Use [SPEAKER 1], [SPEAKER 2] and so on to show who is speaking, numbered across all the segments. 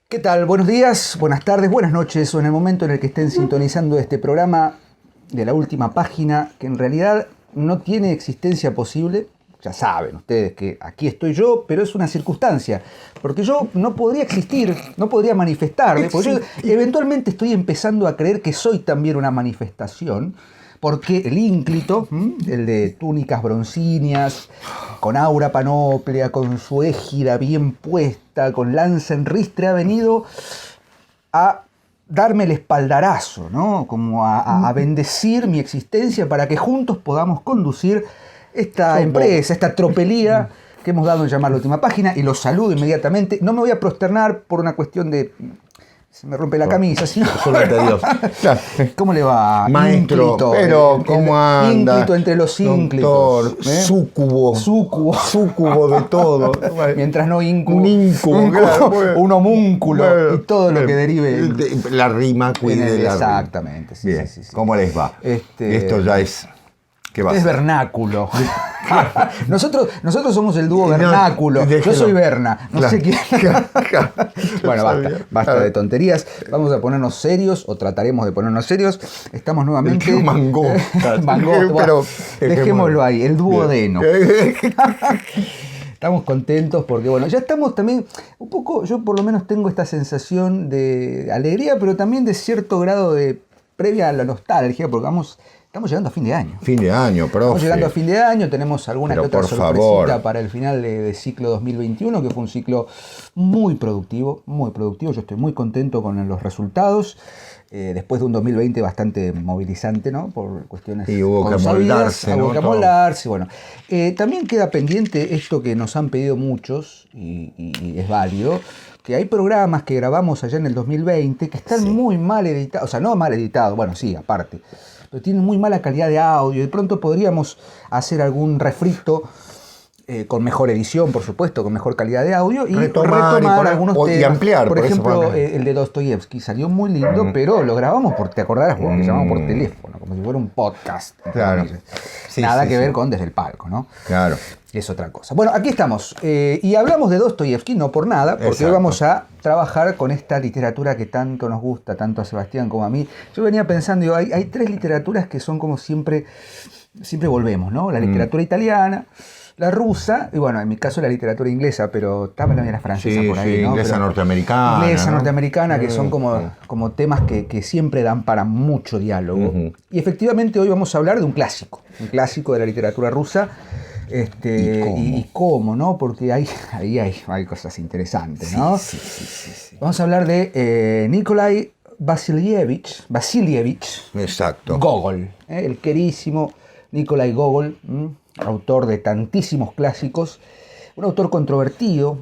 [SPEAKER 1] ¿Qué tal? Buenos días, buenas tardes, buenas noches, o en el momento en el que estén sintonizando este programa de La Última Página, que en realidad no tiene existencia posible. Ya saben ustedes que aquí estoy yo, pero es una circunstancia, porque yo no podría existir, no podría manifestarme, porque yo eventualmente estoy empezando a creer que soy también una manifestación, porque el ínclito, el de túnicas broncíneas, con aura panóplea, con su égida bien puesta, con lanza en ristre, ha venido a darme el espaldarazo, ¿no? Como a bendecir mi existencia para que juntos podamos conducir esta empresa, esta tropelía que hemos dado en llamar La Última Página, y los saludo inmediatamente. No me voy a prosternar por una cuestión de... Se me rompe la camisa, sino...
[SPEAKER 2] Sólvate a Dios.
[SPEAKER 1] ¿Cómo le va?
[SPEAKER 2] Maestro,
[SPEAKER 1] ínclito,
[SPEAKER 2] pero ¿cómo anda?
[SPEAKER 1] Ínclito entre los ínclitos.
[SPEAKER 2] Doctor, súcubo. Súcubo de todo.
[SPEAKER 1] Mientras no íncubo.
[SPEAKER 2] Un íncubo, claro.
[SPEAKER 1] Un homúnculo y todo lo que derive.
[SPEAKER 2] La rima, cuide la rima.
[SPEAKER 1] Exactamente. Sí,
[SPEAKER 2] Bien,
[SPEAKER 1] sí.
[SPEAKER 2] ¿cómo les va? Esto ya es... ¿Qué va a
[SPEAKER 1] es
[SPEAKER 2] ser?
[SPEAKER 1] vernáculo. nosotros somos el dúo vernáculo. Yo soy Berna. No sé quién. Bueno, basta de tonterías. Vamos a ponernos serios, o trataremos de ponernos serios. Estamos nuevamente.
[SPEAKER 2] El Mangó.
[SPEAKER 1] Mangó. Bueno, dejémoslo ahí. El duodeno. Estamos contentos porque, bueno, ya estamos también un poco. Yo por lo menos tengo esta sensación de alegría, pero también de cierto grado de previa a la nostalgia, porque estamos llegando a fin de año.
[SPEAKER 2] Fin de año, profe.
[SPEAKER 1] Estamos llegando a fin de año, tenemos alguna que otra sorpresita para el final de ciclo 2021, que fue un ciclo muy productivo, muy productivo. Yo estoy muy contento con los resultados, después de un 2020 bastante movilizante, ¿no? Por cuestiones
[SPEAKER 2] y hubo que amoldarse,
[SPEAKER 1] ¿no? Hubo que amoldarse, bueno. También queda pendiente esto que nos han pedido muchos, y es válido, que hay programas que grabamos allá en el 2020 que están muy mal editados, o sea, no mal editados, bueno, sí, aparte, pero tienen muy mala calidad de audio. De pronto podríamos hacer algún refrito con mejor edición, por supuesto, con mejor calidad de audio, y retomar algunos temas.
[SPEAKER 2] Y ampliar.
[SPEAKER 1] Por ejemplo, el de Dostoyevsky salió muy lindo, pero lo grabamos te acordarás vos, que llamamos por teléfono, como si fuera un podcast.
[SPEAKER 2] Claro.
[SPEAKER 1] Nada que ver con Desde el Palco, ¿no?
[SPEAKER 2] Claro.
[SPEAKER 1] Es otra cosa. Bueno, aquí estamos. Y hablamos de Dostoyevsky, no por nada, porque hoy vamos a trabajar con esta literatura que tanto nos gusta, tanto a Sebastián como a mí. Yo venía pensando, digo, hay tres literaturas que son como siempre volvemos, ¿no? La literatura italiana, la rusa, y bueno, en mi caso la literatura inglesa, pero también la francesa por ahí, ¿no?
[SPEAKER 2] Inglesa norteamericana.
[SPEAKER 1] Inglesa norteamericana, que son como temas que siempre dan para mucho diálogo. Y efectivamente hoy vamos a hablar de un clásico de la literatura rusa. ¿Y cómo, no? Porque ahí hay cosas interesantes, ¿no? Sí. Vamos a hablar de Nikolai Vasilievich.
[SPEAKER 2] Exacto.
[SPEAKER 1] Gogol, el queridísimo Nikolai Gogol, autor de tantísimos clásicos. Un autor controvertido,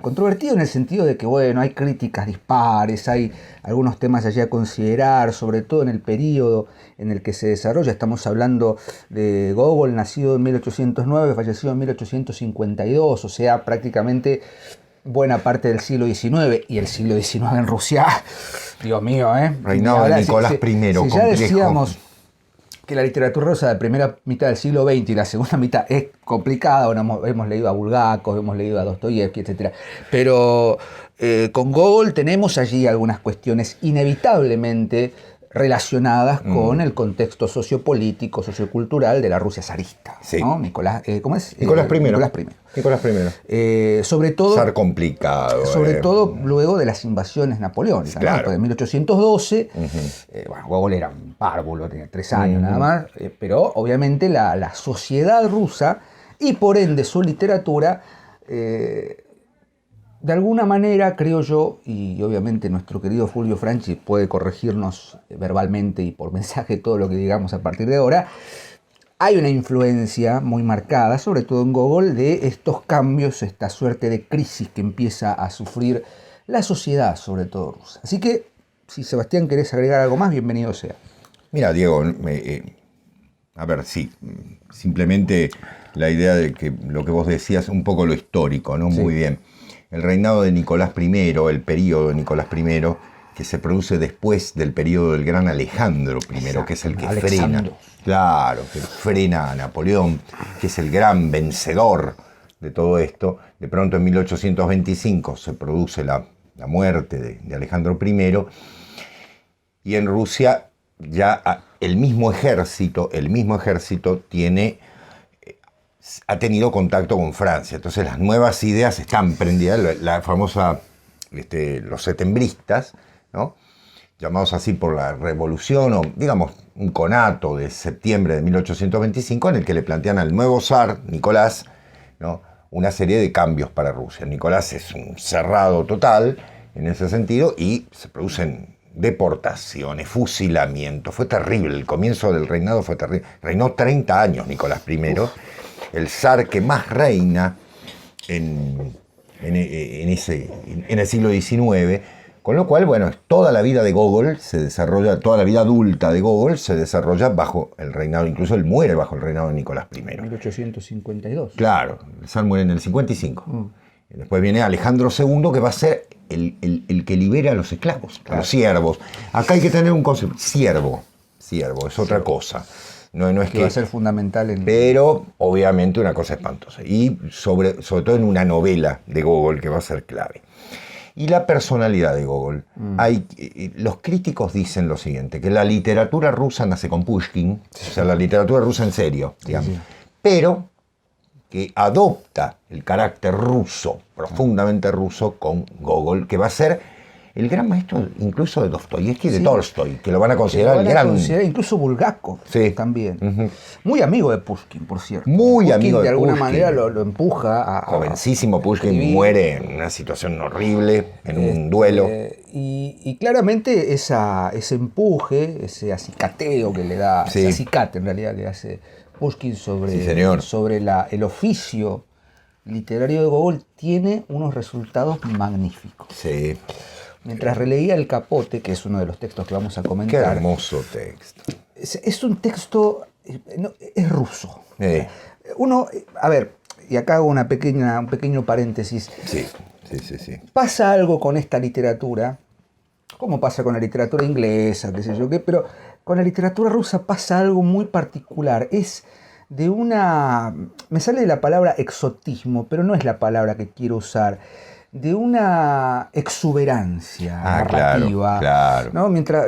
[SPEAKER 1] controvertido en el sentido de que, bueno, hay críticas dispares, hay algunos temas allí a considerar, sobre todo en el periodo en el que se desarrolla. Estamos hablando de Gogol, nacido en 1809, fallecido en 1852, o sea, prácticamente buena parte del siglo XIX, y el siglo XIX en Rusia, Dios mío,
[SPEAKER 2] Reinado de Nicolás I,
[SPEAKER 1] si ya decíamos que la literatura rusa de primera mitad del siglo XX y la segunda mitad es complicada. Bueno, hemos leído a Bulgakov, hemos leído a Dostoyevsky, etc. Pero con Gogol tenemos allí algunas cuestiones inevitablemente relacionadas con el contexto sociopolítico, sociocultural de la Rusia zarista.
[SPEAKER 2] Sí.
[SPEAKER 1] ¿No? ¿Cómo es?
[SPEAKER 2] Nicolás I.
[SPEAKER 1] Nicolás I. Sobre todo...
[SPEAKER 2] Zar complicado.
[SPEAKER 1] Sobre todo luego de las invasiones napoleónicas.
[SPEAKER 2] Claro.
[SPEAKER 1] ¿no? En 1812, Gogol era un párvulo, tenía 3 años nada más, pero obviamente la sociedad rusa, y por ende su literatura, de alguna manera, creo yo, y obviamente nuestro querido Fulvio Franchi puede corregirnos verbalmente y por mensaje todo lo que digamos a partir de ahora, hay una influencia muy marcada, sobre todo en Gogol, de estos cambios, esta suerte de crisis que empieza a sufrir la sociedad, sobre todo rusa. Así que, si Sebastián querés agregar algo más, bienvenido sea.
[SPEAKER 2] Mira, Diego, a ver, sí, simplemente la idea de que lo que vos decías, un poco lo histórico, ¿no? Sí. Muy bien. El reinado de Nicolás I, el periodo de Nicolás I, que se produce después del periodo del gran Alejandro I, exacto, que es el que frena. Claro, que frena a Napoleón, que es el gran vencedor de todo esto. De pronto en 1825 se produce la la muerte de Alejandro I, y en Rusia ya el mismo ejército ha tenido contacto con Francia. Entonces las nuevas ideas están prendidas, la famosa, los setembristas, ¿no? Llamados así por la revolución, o digamos un conato de septiembre de 1825, en el que le plantean al nuevo zar, Nicolás, ¿no?, una serie de cambios para Rusia. Nicolás es un cerrado total en ese sentido y se producen deportaciones, fusilamientos. Fue terrible, el comienzo del reinado fue terrible. Reinó 30 años Nicolás I, el zar que más reina en el siglo XIX, con lo cual, bueno, toda la vida de Gogol se desarrolla, toda la vida adulta de Gogol se desarrolla bajo el reinado, incluso él muere bajo el reinado de Nicolás I.
[SPEAKER 1] 1852.
[SPEAKER 2] Claro, el zar muere en el 55. Después viene Alejandro II, que va a ser el que libera a los esclavos, a los siervos. Acá hay que tener un concepto, siervo es otra cosa. No es que
[SPEAKER 1] va a ser fundamental
[SPEAKER 2] pero obviamente una cosa espantosa. Y sobre todo en una novela de Gogol que va a ser clave. Y la personalidad de Gogol. Los críticos dicen lo siguiente, que la literatura rusa nace con Pushkin, o sea, la literatura rusa en serio, digamos, pero que adopta el carácter ruso, profundamente ruso, con Gogol, que va a ser el gran maestro incluso de Dostoyevsky y de Tolstoy, que lo van a considerar el gran...
[SPEAKER 1] Incluso Bulgakov también. Muy amigo de Pushkin, por cierto.
[SPEAKER 2] Muy amigo de
[SPEAKER 1] alguna
[SPEAKER 2] Pushkin.
[SPEAKER 1] manera lo empuja a...
[SPEAKER 2] Jovencísimo Pushkin muere en una situación horrible, en un duelo.
[SPEAKER 1] Y claramente ese empuje, ese acicateo que le da, ese acicate en realidad le hace Pushkin sobre el oficio literario de Gogol, tiene unos resultados magníficos.
[SPEAKER 2] Sí.
[SPEAKER 1] Mientras releía El Capote, que es uno de los textos que vamos a comentar.
[SPEAKER 2] Qué hermoso texto.
[SPEAKER 1] Es un texto, es ruso. A ver, y acá hago un pequeño paréntesis.
[SPEAKER 2] Sí.
[SPEAKER 1] Pasa algo con esta literatura, como pasa con la literatura inglesa, qué sé yo qué, pero con la literatura rusa pasa algo muy particular. Es de me sale la palabra exotismo, pero no es la palabra que quiero usar, de una exuberancia narrativa.
[SPEAKER 2] Claro.
[SPEAKER 1] ¿no? Mientras,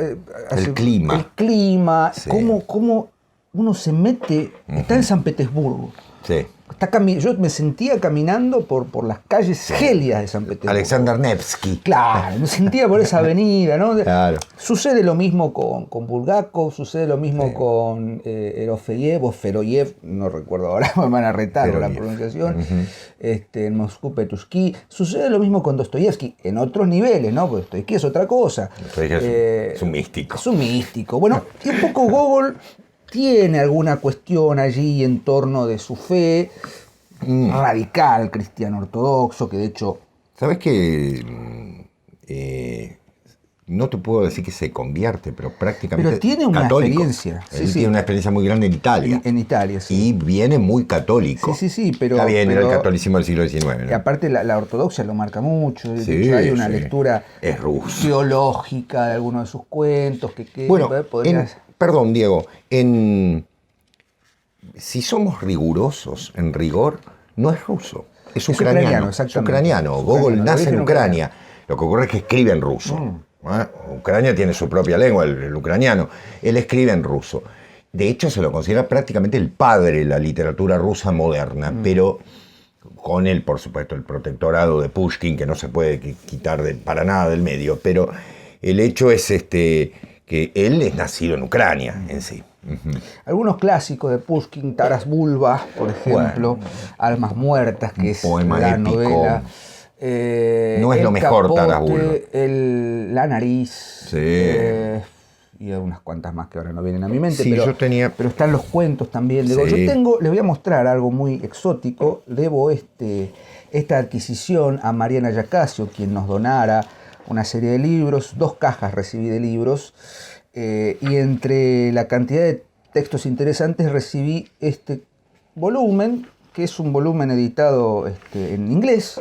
[SPEAKER 2] el clima.
[SPEAKER 1] Sí. Cómo uno se mete, está en San Petersburgo.
[SPEAKER 2] Sí.
[SPEAKER 1] Yo me sentía caminando por las calles gélidas de San Petersburgo.
[SPEAKER 2] Alexander Nevsky.
[SPEAKER 1] Claro, me sentía por esa avenida, ¿no?
[SPEAKER 2] Claro.
[SPEAKER 1] Sucede lo mismo con Bulgakov, sucede lo mismo con Erofeyev o Feroyev, no recuerdo ahora, me van a retar la pronunciación, en Moscú Petushky. Sucede lo mismo con Dostoyevsky, en otros niveles, ¿no? Porque Dostoyevsky es otra cosa.
[SPEAKER 2] Es un místico.
[SPEAKER 1] Es un místico. Bueno, y un poco Gogol tiene alguna cuestión allí en torno de su fe radical cristiano ortodoxo, que de hecho...
[SPEAKER 2] ¿Sabes qué? No te puedo decir que se convierte, pero prácticamente
[SPEAKER 1] pero tiene una
[SPEAKER 2] católico.
[SPEAKER 1] experiencia.
[SPEAKER 2] Él tiene una experiencia muy grande en Italia.
[SPEAKER 1] En Italia, sí.
[SPEAKER 2] Y viene muy católico.
[SPEAKER 1] Sí, pero...
[SPEAKER 2] Está bien, era el catolicismo del siglo XIX, ¿no?
[SPEAKER 1] Y aparte la ortodoxia lo marca mucho. De hecho, hay una lectura teológica de algunos de sus cuentos
[SPEAKER 2] bueno, perdón, Diego, si somos rigurosos, en rigor, no es ruso, es ucraniano. Es ucraniano. Gogol nace en Ucrania. Lo que ocurre es que escribe en ruso. Ucrania tiene su propia lengua, el ucraniano. Él escribe en ruso. De hecho, se lo considera prácticamente el padre de la literatura rusa moderna, pero con él, por supuesto, el protectorado de Pushkin, que no se puede quitar para nada del medio, pero el hecho es que él es nacido en Ucrania en sí.
[SPEAKER 1] Algunos clásicos de Pushkin, Taras Bulba, por ejemplo, Almas Muertas, que es la
[SPEAKER 2] épico.
[SPEAKER 1] Novela.
[SPEAKER 2] No es lo mejor, Taras Bulba.
[SPEAKER 1] La Nariz. Y unas cuantas más que ahora no vienen a mi mente.
[SPEAKER 2] Sí,
[SPEAKER 1] pero están los cuentos también. Yo les voy a mostrar algo muy exótico. Debo esta adquisición a Mariana Yacasio, quien nos donara una serie de libros, 2 cajas recibí de libros, y entre la cantidad de textos interesantes recibí este volumen, que es un volumen editado en inglés,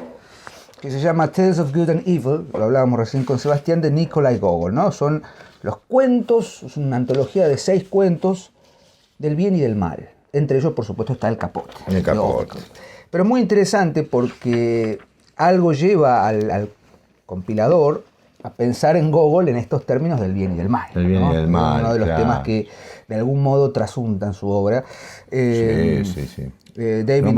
[SPEAKER 1] que se llama Tales of Good and Evil, lo hablábamos recién con Sebastián, de Nikolai Gogol, ¿no? Son los cuentos, es una antología de 6 cuentos del bien y del mal. Entre ellos, por supuesto, está El Capote.
[SPEAKER 2] El Capote.
[SPEAKER 1] Pero muy interesante porque algo lleva al compilador, a pensar en Gogol en estos términos del bien y del mal.
[SPEAKER 2] El bien y el mal,
[SPEAKER 1] uno de los
[SPEAKER 2] claro.
[SPEAKER 1] temas que de algún modo trasuntan su obra.
[SPEAKER 2] Sí.
[SPEAKER 1] David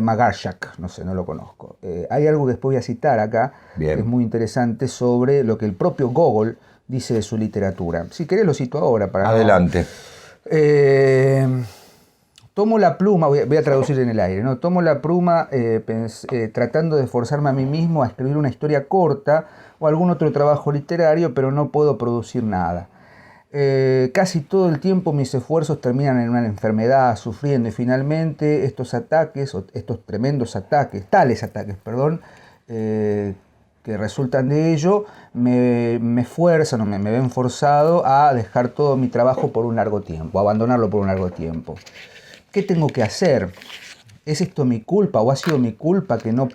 [SPEAKER 1] Magarchak, no sé, no lo conozco. Hay algo que después voy a citar acá,
[SPEAKER 2] Bien.
[SPEAKER 1] que es muy interesante, sobre lo que el propio Gogol dice de su literatura. Si querés lo cito ahora.
[SPEAKER 2] Adelante.
[SPEAKER 1] Tomo la pluma, voy a traducir en el aire, ¿no? Tomo la pluma tratando de esforzarme a mí mismo a escribir una historia corta o algún otro trabajo literario, pero no puedo producir nada. Casi todo el tiempo mis esfuerzos terminan en una enfermedad, sufriendo, y finalmente estos tales ataques, que resultan de ello, me fuerzan o me ven forzado a dejar todo mi trabajo por un largo tiempo, a abandonarlo por un largo tiempo. ¿Qué tengo que hacer? ¿Es esto mi culpa o ha sido mi culpa que no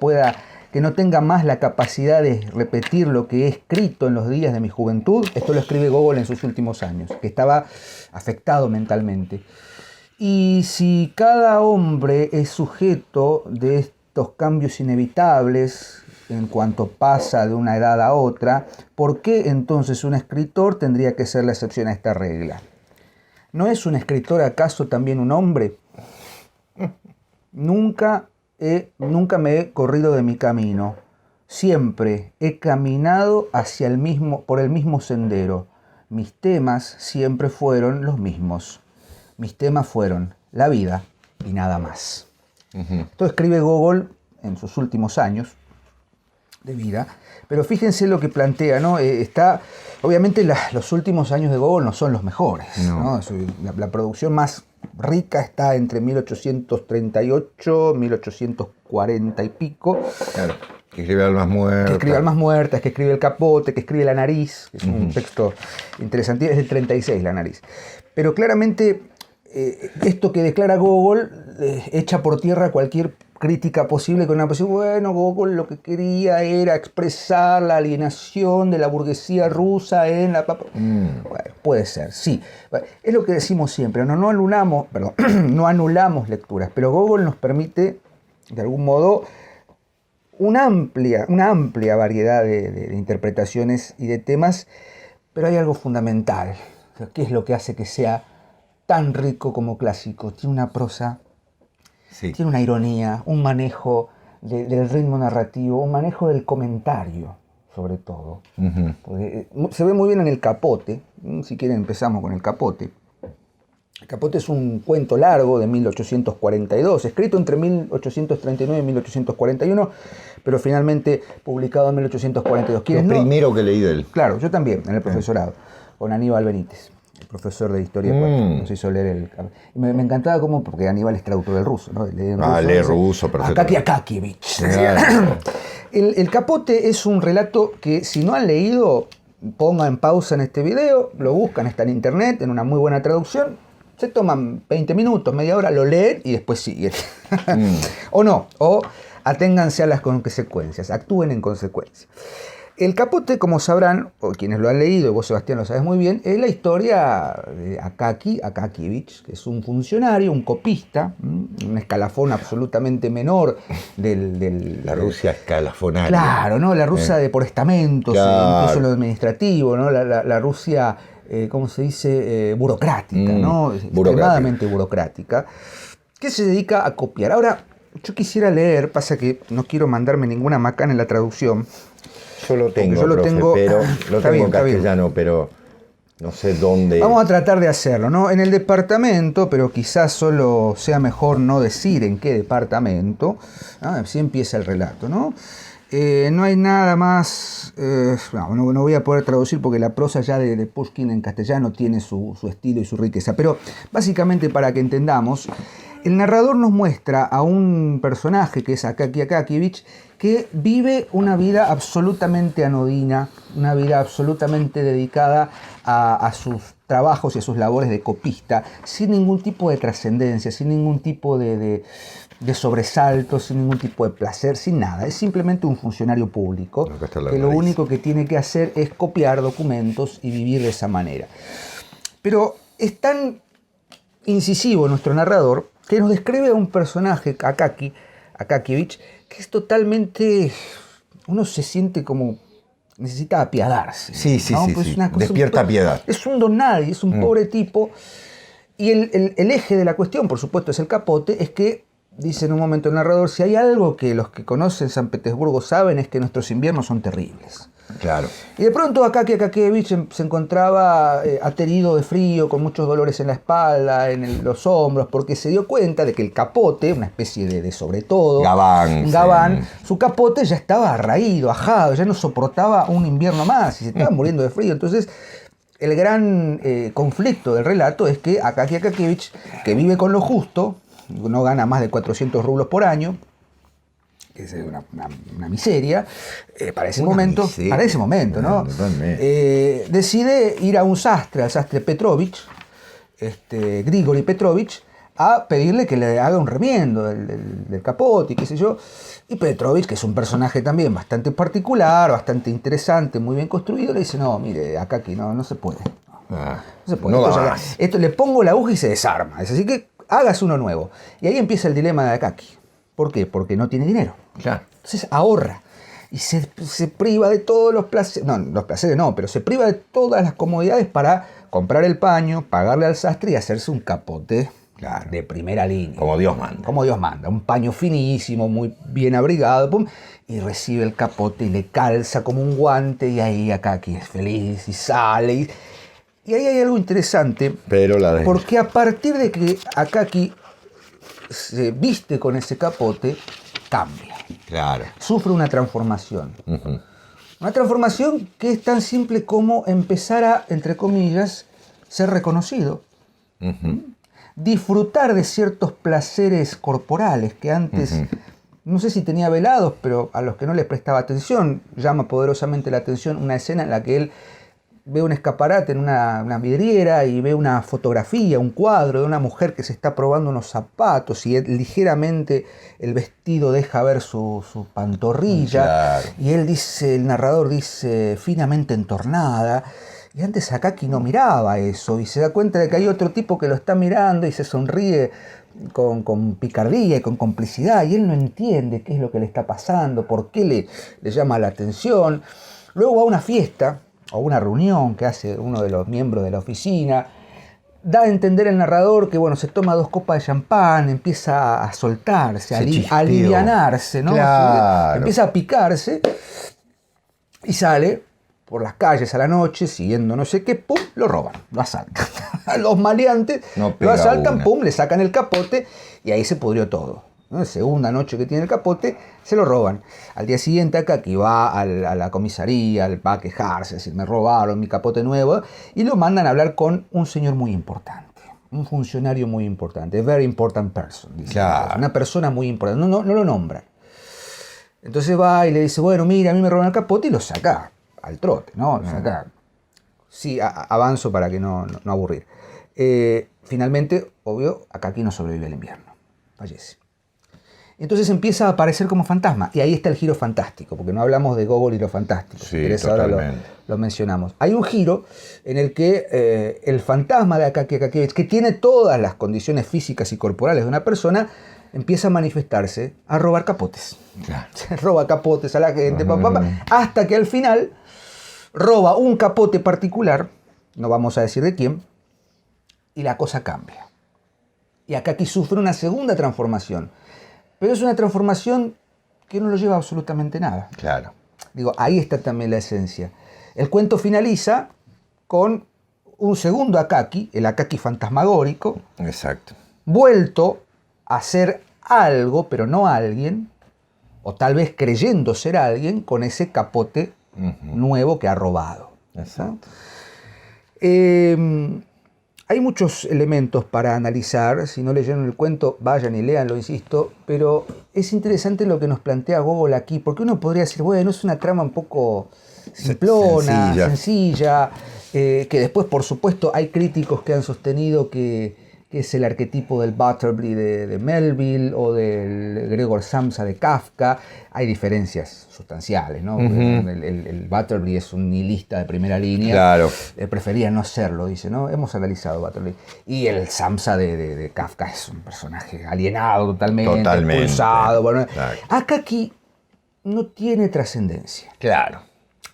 [SPEAKER 1] tenga más la capacidad de repetir lo que he escrito en los días de mi juventud? Esto lo escribe Gogol en sus últimos años, que estaba afectado mentalmente. Y si cada hombre es sujeto de estos cambios inevitables en cuanto pasa de una edad a otra, ¿por qué entonces un escritor tendría que ser la excepción a esta regla? ¿No es un escritor acaso también un hombre? Nunca me he corrido de mi camino. Siempre he caminado por el mismo sendero. Mis temas siempre fueron los mismos. Mis temas fueron la vida y nada más. Esto escribe Gogol en sus últimos años de vida, pero fíjense lo que plantea, ¿no? Obviamente los últimos años de Gogol no son los mejores, ¿no? La producción más rica está entre 1838, 1840 y pico.
[SPEAKER 2] Claro, que escribe Almas Muertas.
[SPEAKER 1] Que escribe Almas Muertas, que escribe El Capote, que escribe La Nariz, que es un texto interesante, es del 36 La Nariz. Pero claramente esto que declara Gogol echa por tierra cualquier crítica posible con una posición. Bueno, Gogol lo que quería era expresar la alienación de la burguesía rusa en la... Bueno, puede ser, sí. Es lo que decimos siempre, no anulamos lecturas, pero Gogol nos permite, de algún modo, una amplia variedad de interpretaciones y de temas, pero hay algo fundamental. ¿Qué es lo que hace que sea tan rico como clásico? Tiene una prosa, tiene una ironía, un manejo del ritmo narrativo, un manejo del comentario, sobre todo. Porque se ve muy bien en El Capote. Si quieren empezamos con El Capote. El Capote es un cuento largo de 1842, escrito entre 1839 y 1841, pero finalmente publicado en 1842.
[SPEAKER 2] Lo primero que leí de él.
[SPEAKER 1] Claro, yo también, en el profesorado, con Aníbal Benítez, el profesor de historia. Nos hizo leer me encantaba porque Aníbal es traductor del ruso, ¿no?
[SPEAKER 2] Lee ruso, perfecto.
[SPEAKER 1] Akakievich. El Capote es un relato que, si no han leído, pongan en pausa en este video, lo buscan, está en internet, en una muy buena traducción. Se toman 20 minutos, media hora, lo leen y después siguen. O aténganse a las consecuencias, actúen en consecuencia. El Capote, como sabrán, o quienes lo han leído, y vos, Sebastián, lo sabes muy bien, es la historia de Akakievich, que es un funcionario, un copista, un escalafón absolutamente menor
[SPEAKER 2] La Rusia escalafonaria.
[SPEAKER 1] Claro, ¿no? La Rusia por estamentos,
[SPEAKER 2] claro.
[SPEAKER 1] Incluso lo administrativo, ¿no? La Rusia, ¿cómo se dice? Burocrática, ¿no? Extremadamente burocrática, que se dedica a copiar. Ahora, yo quisiera leer, pasa que no quiero mandarme ninguna macana en la traducción.
[SPEAKER 2] Yo lo tengo, pero lo tengo en castellano, pero no sé dónde.
[SPEAKER 1] Vamos a tratar de hacerlo, ¿no? En el departamento, pero quizás solo sea mejor no decir en qué departamento. Así empieza el relato, ¿no? No hay nada más. No voy a poder traducir porque la prosa ya de Pushkin en castellano tiene su estilo y su riqueza. Pero básicamente, para que entendamos, el narrador nos muestra a un personaje que es Akakievich, que vive una vida absolutamente anodina, una vida absolutamente dedicada a sus trabajos y a sus labores de copista, sin ningún tipo de trascendencia, sin ningún tipo de sobresalto, sin ningún tipo de placer, sin nada. Es simplemente un funcionario público que lo único que tiene que hacer es copiar documentos y vivir de esa manera. Pero es tan incisivo nuestro narrador que nos describe a un personaje, Akakievich, que es totalmente... Uno se siente como necesita apiadarse.
[SPEAKER 2] Sí, sí,
[SPEAKER 1] ¿no?
[SPEAKER 2] sí,
[SPEAKER 1] Pues
[SPEAKER 2] sí.
[SPEAKER 1] es una cosa
[SPEAKER 2] Despierta piedad.
[SPEAKER 1] Es un don nadie, es un pobre tipo. Y el eje de la cuestión, por supuesto, es el capote, es que, dice en un momento el narrador, si hay algo que los que conocen San Petersburgo saben es que nuestros inviernos son terribles.
[SPEAKER 2] Claro.
[SPEAKER 1] Y de pronto Akaki Akakíevich se encontraba aterido de frío, con muchos dolores en la espalda, en los hombros, porque se dio cuenta de que el capote, una especie de sobre todo,
[SPEAKER 2] Gabán,
[SPEAKER 1] su capote ya estaba raído, ajado, ya no soportaba un invierno más y se estaba muriendo de frío. Entonces, el gran conflicto del relato es que Akaki Akakíevich, que vive con lo justo, no gana más de 400 rublos por año, que es una miseria, para ese momento, ¿no? Decide ir a un sastre, al sastre Petrovich, Grigori Petrovich, a pedirle que le haga un remiendo del capote y qué sé yo. Y Petrovich, que es un personaje también bastante particular, bastante interesante, muy bien construido, le dice, no, mire, Akaki, no se puede. No se puede. Esto le pongo la aguja y se desarma. Es así que hagas uno nuevo. Y ahí empieza el dilema de Akaki. ¿Por qué? Porque no tiene dinero.
[SPEAKER 2] Claro.
[SPEAKER 1] Entonces ahorra. Y se priva de todos los placeres. No, los placeres no, pero se priva de todas las comodidades para comprar el paño, pagarle al sastre y hacerse un capote de primera línea.
[SPEAKER 2] Como Dios manda.
[SPEAKER 1] Como Dios manda. Un paño finísimo, muy bien abrigado. Pum, y recibe el capote y le calza como un guante. Y ahí Akaki es feliz y sale. Y ahí hay algo interesante. Porque a partir de que Akaki se viste con ese capote, cambia.
[SPEAKER 2] Claro.
[SPEAKER 1] Sufre una transformación. Una transformación que es tan simple como empezar a, entre comillas, ser reconocido. Disfrutar de ciertos placeres corporales que antes, no sé si tenía velados, pero a los que no les prestaba atención, llama poderosamente la atención una escena en la que él ve un escaparate en una vidriera y ve una fotografía, un cuadro de una mujer que se está probando unos zapatos y ligeramente el vestido deja ver su pantorrilla.
[SPEAKER 2] Claro.
[SPEAKER 1] Y él dice, el narrador dice, finamente entornada. Y antes Akaki no miraba eso y se da cuenta de que hay otro tipo que lo está mirando y se sonríe con picardía y con complicidad y él no entiende qué es lo que le está pasando, por qué le llama la atención. Luego va a una fiesta o una reunión que hace uno de los miembros de la oficina, da a entender el narrador que bueno, se toma 2 copas de champán, empieza a soltarse, a alivianarse, ¿no?
[SPEAKER 2] Claro.
[SPEAKER 1] Empieza a picarse y sale por las calles a la noche, siguiendo no sé qué, pum, lo roban, lo asaltan. Los maleantes lo asaltan, pum, le sacan el capote y ahí se pudrió todo. ¿No? Segunda noche que tiene el capote, se lo roban. Al día siguiente Akaki va a la comisaría, va a quejarse, decir, me robaron mi capote nuevo, y lo mandan a hablar con un señor muy importante, un funcionario muy importante, a very important person, dice.
[SPEAKER 2] Claro.
[SPEAKER 1] Una persona muy importante, no lo nombran. Entonces va y le dice, bueno, mira, a mí me roban el capote y lo saca al trote, ¿no? Lo saca. Sí, avanzo para que no aburrir. Finalmente, obvio, Akaki no sobrevive al invierno, fallece. Entonces empieza a aparecer como fantasma. Y ahí está el giro fantástico, porque no hablamos de Gogol y lo fantástico.
[SPEAKER 2] Sí,
[SPEAKER 1] ahora lo mencionamos. Hay un giro en el que el fantasma de Akaki Akakíevich, que tiene todas las condiciones físicas y corporales de una persona, empieza a manifestarse, a robar capotes.
[SPEAKER 2] Claro.
[SPEAKER 1] Roba capotes a la gente, hasta que al final roba un capote particular, no vamos a decir de quién, y la cosa cambia. Y Akaki sufre una segunda transformación. Pero es una transformación que no lo lleva a absolutamente nada.
[SPEAKER 2] Claro.
[SPEAKER 1] Digo, ahí está también la esencia. El cuento finaliza con un segundo Akaki, el Akaki fantasmagórico.
[SPEAKER 2] Exacto.
[SPEAKER 1] Vuelto a ser algo, pero no alguien, o tal vez creyendo ser alguien, con ese capote nuevo que ha robado.
[SPEAKER 2] Exacto.
[SPEAKER 1] ¿No? Hay muchos elementos para analizar. Si no leyeron el cuento, vayan y léanlo, insisto. Pero es interesante lo que nos plantea Gogol aquí, porque uno podría decir, bueno, es una trama un poco simplona, sencilla, que después, por supuesto, hay críticos que han sostenido que es el arquetipo del Butterfly de Melville o del Gregor Samsa de Kafka. Hay diferencias sustanciales, ¿no? El Butterfly es un nihilista de primera línea.
[SPEAKER 2] Claro.
[SPEAKER 1] Prefería no serlo, dice, ¿no? Hemos analizado Butterfly. Y el Samsa de Kafka es un personaje alienado totalmente. Expulsado. Bueno, Akaki no tiene trascendencia.
[SPEAKER 2] Claro.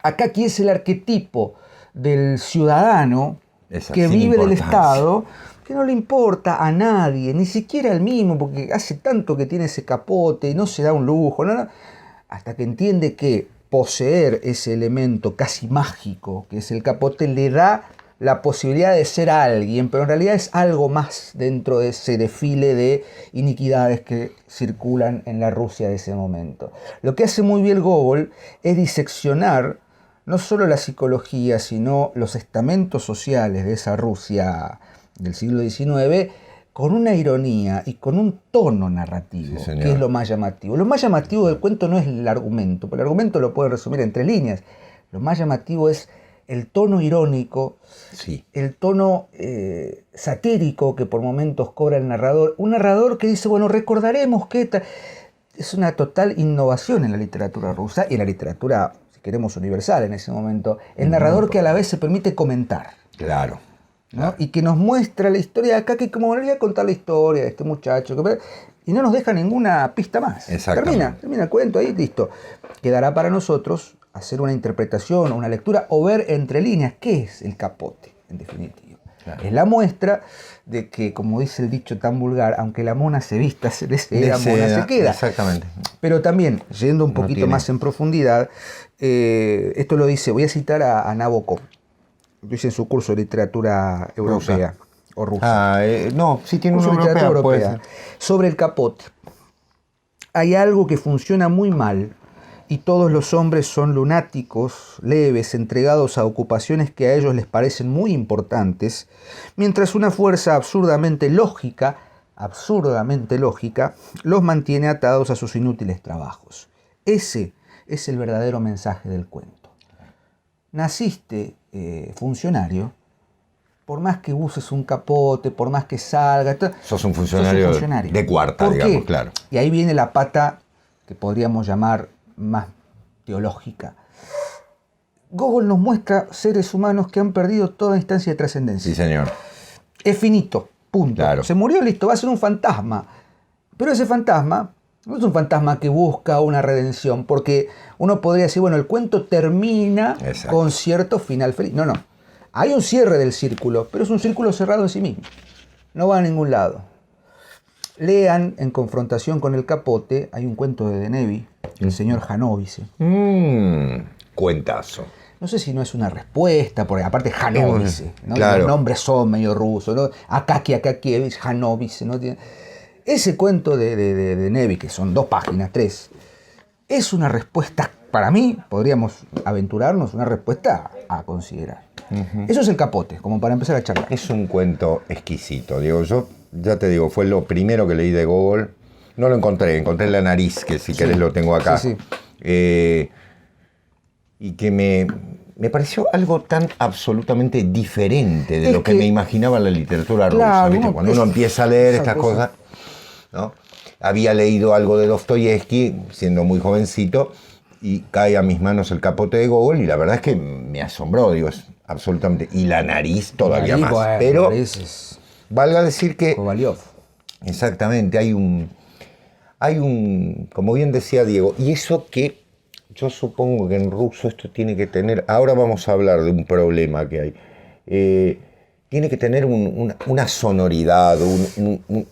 [SPEAKER 1] Akaki es el arquetipo del ciudadano
[SPEAKER 2] Es
[SPEAKER 1] que
[SPEAKER 2] sin
[SPEAKER 1] vive del
[SPEAKER 2] importancia.
[SPEAKER 1] Estado, que no le importa a nadie, ni siquiera al mismo, porque hace tanto que tiene ese capote y no se da un lujo, no, hasta que entiende que poseer ese elemento casi mágico, que es el capote, le da la posibilidad de ser alguien, pero en realidad es algo más dentro de ese desfile de iniquidades que circulan en la Rusia de ese momento. Lo que hace muy bien Gogol es diseccionar no solo la psicología, sino los estamentos sociales de esa Rusia del siglo XIX con una ironía y con un tono narrativo,
[SPEAKER 2] Sí, señor.
[SPEAKER 1] que es lo más llamativo. Lo más llamativo del cuento no es el argumento, porque el argumento lo puede resumir en 3 líneas. Lo más llamativo es el tono irónico,
[SPEAKER 2] Sí.
[SPEAKER 1] el tono satírico que por momentos cobra el narrador. Un narrador que dice, bueno, recordaremos que es una total innovación en la literatura rusa y en la literatura, si queremos, universal en ese momento. El narrador que a la vez se permite comentar,
[SPEAKER 2] Claro.
[SPEAKER 1] ¿no?
[SPEAKER 2] Claro.
[SPEAKER 1] Y que nos muestra la historia de acá, que como volvería a contar la historia de este muchacho, y no nos deja ninguna pista más.
[SPEAKER 2] Exactamente.
[SPEAKER 1] Termina el cuento ahí, listo. Quedará para nosotros hacer una interpretación, una lectura o ver entre líneas qué es el capote, en definitiva.
[SPEAKER 2] Claro.
[SPEAKER 1] Es la muestra de que, como dice el dicho tan vulgar, aunque la mona se vista, se desea, la mona se queda.
[SPEAKER 2] Exactamente.
[SPEAKER 1] Pero también, yendo un
[SPEAKER 2] No
[SPEAKER 1] poquito
[SPEAKER 2] tiene-
[SPEAKER 1] más en profundidad, esto lo dice, voy a citar a Nabokov, lo dice en su curso de literatura europea o rusa.
[SPEAKER 2] No, sí tiene
[SPEAKER 1] Curso
[SPEAKER 2] una
[SPEAKER 1] de literatura
[SPEAKER 2] europea, puede
[SPEAKER 1] europea.
[SPEAKER 2] ser.
[SPEAKER 1] Sobre el capote. Hay algo que funciona muy mal y todos los hombres son lunáticos, leves, entregados a ocupaciones que a ellos les parecen muy importantes, mientras una fuerza absurdamente lógica, los mantiene atados a sus inútiles trabajos. Ese es el verdadero mensaje del cuento. Naciste funcionario, por más que uses un capote, por más que salga,
[SPEAKER 2] Sos un funcionario de cuarta,
[SPEAKER 1] ¿Por
[SPEAKER 2] digamos,
[SPEAKER 1] qué?
[SPEAKER 2] claro.
[SPEAKER 1] Y ahí viene la pata que podríamos llamar más teológica. Gogol nos muestra seres humanos que han perdido toda instancia de trascendencia.
[SPEAKER 2] Sí, señor.
[SPEAKER 1] Es finito, punto.
[SPEAKER 2] Claro.
[SPEAKER 1] Se murió, listo, va a ser un fantasma. Pero ese fantasma no es un fantasma que busca una redención, porque uno podría decir, bueno, el cuento termina
[SPEAKER 2] Exacto.
[SPEAKER 1] con cierto final feliz. No. Hay un cierre del círculo, pero es un círculo cerrado en sí mismo. No va a ningún lado. Lean, en confrontación con el capote, hay un cuento de Denevi, el señor Janovice.
[SPEAKER 2] Cuentazo.
[SPEAKER 1] No sé si no es una respuesta, porque aparte Janovice, ¿no?
[SPEAKER 2] Claro.
[SPEAKER 1] Los nombres son medio rusos, ¿no? Akakievich, Janovice, ¿no? Ese cuento de Nevi, que son 2 páginas, 3, es una respuesta, para mí, podríamos aventurarnos, una respuesta a considerar. Eso es el capote, como para empezar a charlar.
[SPEAKER 2] Es un cuento exquisito, Diego. Yo ya te digo, fue lo primero que leí de Gogol. No lo encontré La nariz, que si querés lo tengo acá.
[SPEAKER 1] Sí.
[SPEAKER 2] Y que me pareció algo tan absolutamente diferente de
[SPEAKER 1] Es
[SPEAKER 2] lo que me imaginaba la literatura
[SPEAKER 1] Claro,
[SPEAKER 2] rusa. ¿Viste? Cuando uno empieza a leer estas cosas, ¿no? Había leído algo de Dostoyevsky, siendo muy jovencito, y cae a mis manos el capote de Gogol, y la verdad es que me asombró, digo, es absolutamente. Y la nariz todavía más.
[SPEAKER 1] Bueno,
[SPEAKER 2] Pero
[SPEAKER 1] es
[SPEAKER 2] valga decir que
[SPEAKER 1] Kovalyov.
[SPEAKER 2] exactamente, hay un, como bien decía Diego, y eso que yo supongo que en ruso esto tiene que tener, ahora vamos a hablar de un problema que hay, tiene que tener una sonoridad,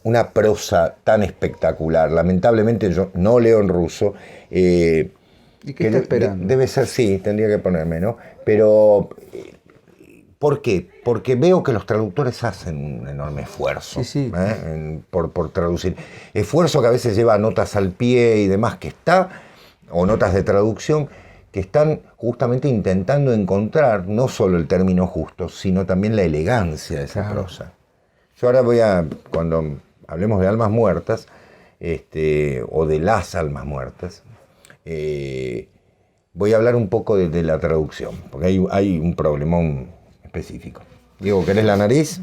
[SPEAKER 2] una prosa tan espectacular. Lamentablemente yo no leo en ruso.
[SPEAKER 1] ¿Y qué está esperando?
[SPEAKER 2] Debe ser, sí, tendría que ponerme, ¿no? Pero, ¿por qué? Porque veo que los traductores hacen un enorme esfuerzo
[SPEAKER 1] Sí.
[SPEAKER 2] por traducir. Esfuerzo que a veces lleva notas al pie y demás que está, o notas de traducción, que están justamente intentando encontrar no solo el término justo, sino también la elegancia de esa prosa. Yo ahora cuando hablemos de almas muertas, o de las almas muertas, voy a hablar un poco de la traducción, porque hay un problemón específico. Diego, ¿querés la nariz?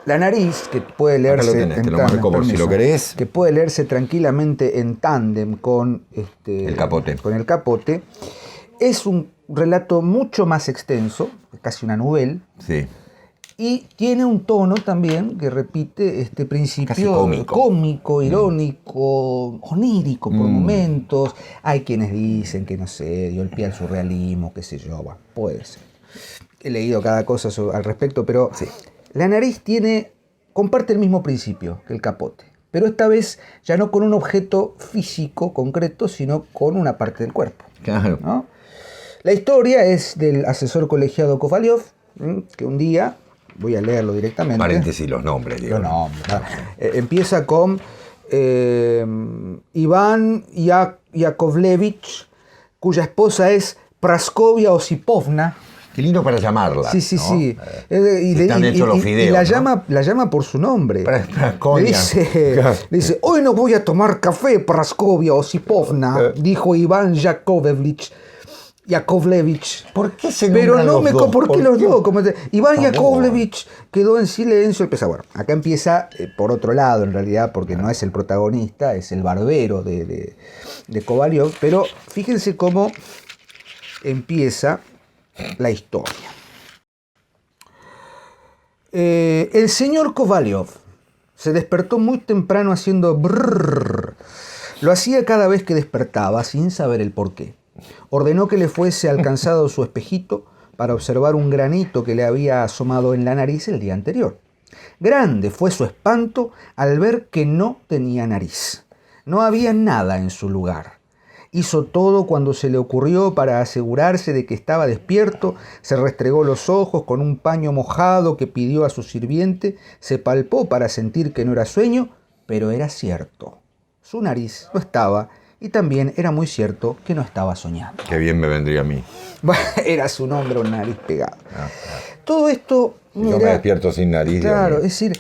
[SPEAKER 1] La nariz, que puede leerse
[SPEAKER 2] Acá lo tenés, te lo
[SPEAKER 1] tándem,
[SPEAKER 2] marco por si lo querés.
[SPEAKER 1] que puede leerse tranquilamente en tándem con
[SPEAKER 2] El capote.
[SPEAKER 1] Con el capote, es un relato mucho más extenso, casi una novela,
[SPEAKER 2] Sí.
[SPEAKER 1] Y tiene un tono también que repite este principio cómico, irónico, onírico por momentos. Hay quienes dicen que, no sé, dio el pie al surrealismo, qué sé yo, bueno, puede ser. He leído cada cosa al respecto, pero sí. La nariz comparte el mismo principio que el capote, pero esta vez ya no con un objeto físico concreto, sino con una parte del cuerpo.
[SPEAKER 2] Claro.
[SPEAKER 1] ¿No? La historia es del asesor colegiado Kovalyov, que un día... Voy a leerlo directamente.
[SPEAKER 2] Paréntesis, los nombres. Digo.
[SPEAKER 1] Los nombres. Empieza con Iván Yakovlevich, cuya esposa es Praskovia Osipovna.
[SPEAKER 2] Qué lindo para llamarla.
[SPEAKER 1] Sí, sí,
[SPEAKER 2] ¿no?
[SPEAKER 1] sí.
[SPEAKER 2] Están hechos los fideos.
[SPEAKER 1] Y la llama por su nombre.
[SPEAKER 2] Praskovia.
[SPEAKER 1] Dice, hoy no voy a tomar café, Praskovia Osipovna, dijo Iván Yakovlevich.
[SPEAKER 2] ¿Por qué se
[SPEAKER 1] Pero no
[SPEAKER 2] los
[SPEAKER 1] me
[SPEAKER 2] dos?
[SPEAKER 1] ¿Por qué los dos? Iván Yakovlevich quedó en silencio. Bueno, acá empieza por otro lado, en realidad, porque no es el protagonista, es el barbero de Kovalyov. Pero fíjense cómo empieza la historia. El señor Kovalyov se despertó muy temprano haciendo brrr. Lo hacía cada vez que despertaba, sin saber el porqué. Ordenó que le fuese alcanzado su espejito para observar un granito que le había asomado en la nariz el día anterior. Grande fue su espanto al ver que no tenía nariz. No había nada en su lugar. Hizo todo cuando se le ocurrió para asegurarse de que estaba despierto, se restregó los ojos con un paño mojado que pidió a su sirviente, se palpó para sentir que no era sueño, pero era cierto. Su nariz no estaba. Y también era muy cierto que no estaba soñando.
[SPEAKER 2] Qué bien me vendría a mí.
[SPEAKER 1] Era su nombre, una nariz pegada. Todo esto...
[SPEAKER 2] Si yo me despierto sin nariz.
[SPEAKER 1] Claro, es decir,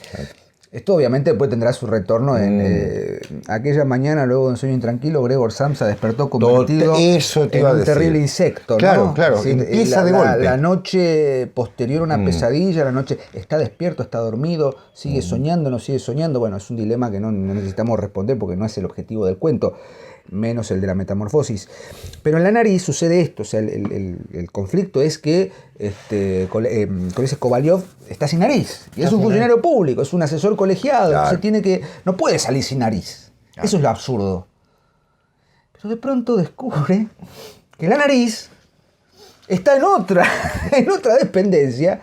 [SPEAKER 1] esto obviamente después tendrá su retorno en aquella mañana, luego de un sueño intranquilo, Gregor Samsa despertó convertido en un terrible insecto.
[SPEAKER 2] Claro,
[SPEAKER 1] ¿no?
[SPEAKER 2] claro,
[SPEAKER 1] decir,
[SPEAKER 2] empieza de golpe.
[SPEAKER 1] La noche posterior a una pesadilla, la noche está despierto, está dormido, sigue soñando, no sigue soñando. Bueno, es un dilema que no necesitamos responder porque no es el objetivo del cuento, menos el de la metamorfosis. Pero en la nariz sucede esto, o sea, el conflicto es que Kovalyov está sin nariz, y es un funcionario público, es un asesor colegiado,
[SPEAKER 2] claro.
[SPEAKER 1] Entonces no puede salir sin nariz. Claro. Eso es lo absurdo. Pero de pronto descubre que la nariz está en otra dependencia,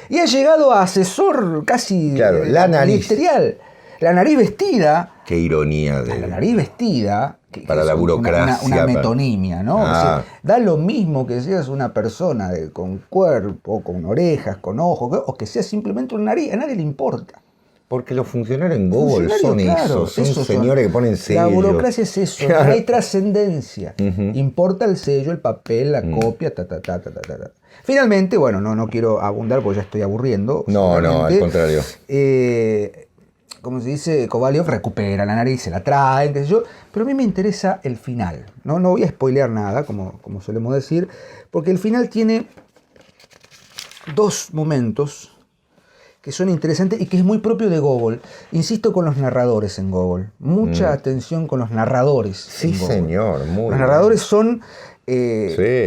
[SPEAKER 1] y ha llegado a asesor casi ministerial. La nariz vestida.
[SPEAKER 2] Qué ironía de...
[SPEAKER 1] La nariz vestida.
[SPEAKER 2] Para la burocracia.
[SPEAKER 1] Una metonimia, ¿no? O sea, da lo mismo que seas una persona con cuerpo, con orejas, con ojos, o que seas simplemente una nariz. A nadie le importa.
[SPEAKER 2] Porque los funcionarios en Google son señores que ponen sellos.
[SPEAKER 1] La burocracia es eso, claro. No hay trascendencia. Importa el sello, el papel, la copia, Finalmente, bueno, no quiero abundar porque ya estoy aburriendo.
[SPEAKER 2] No, al contrario.
[SPEAKER 1] Como se dice, Kovalyov recupera la nariz, se la traen, qué sé yo, pero a mí me interesa el final. No voy a spoilear nada, como solemos decir, porque el final tiene dos momentos que son interesantes y que es muy propio de Gogol. Insisto con los narradores en Gogol. Mucha atención con los narradores.
[SPEAKER 2] Sí, señor.
[SPEAKER 1] Los narradores son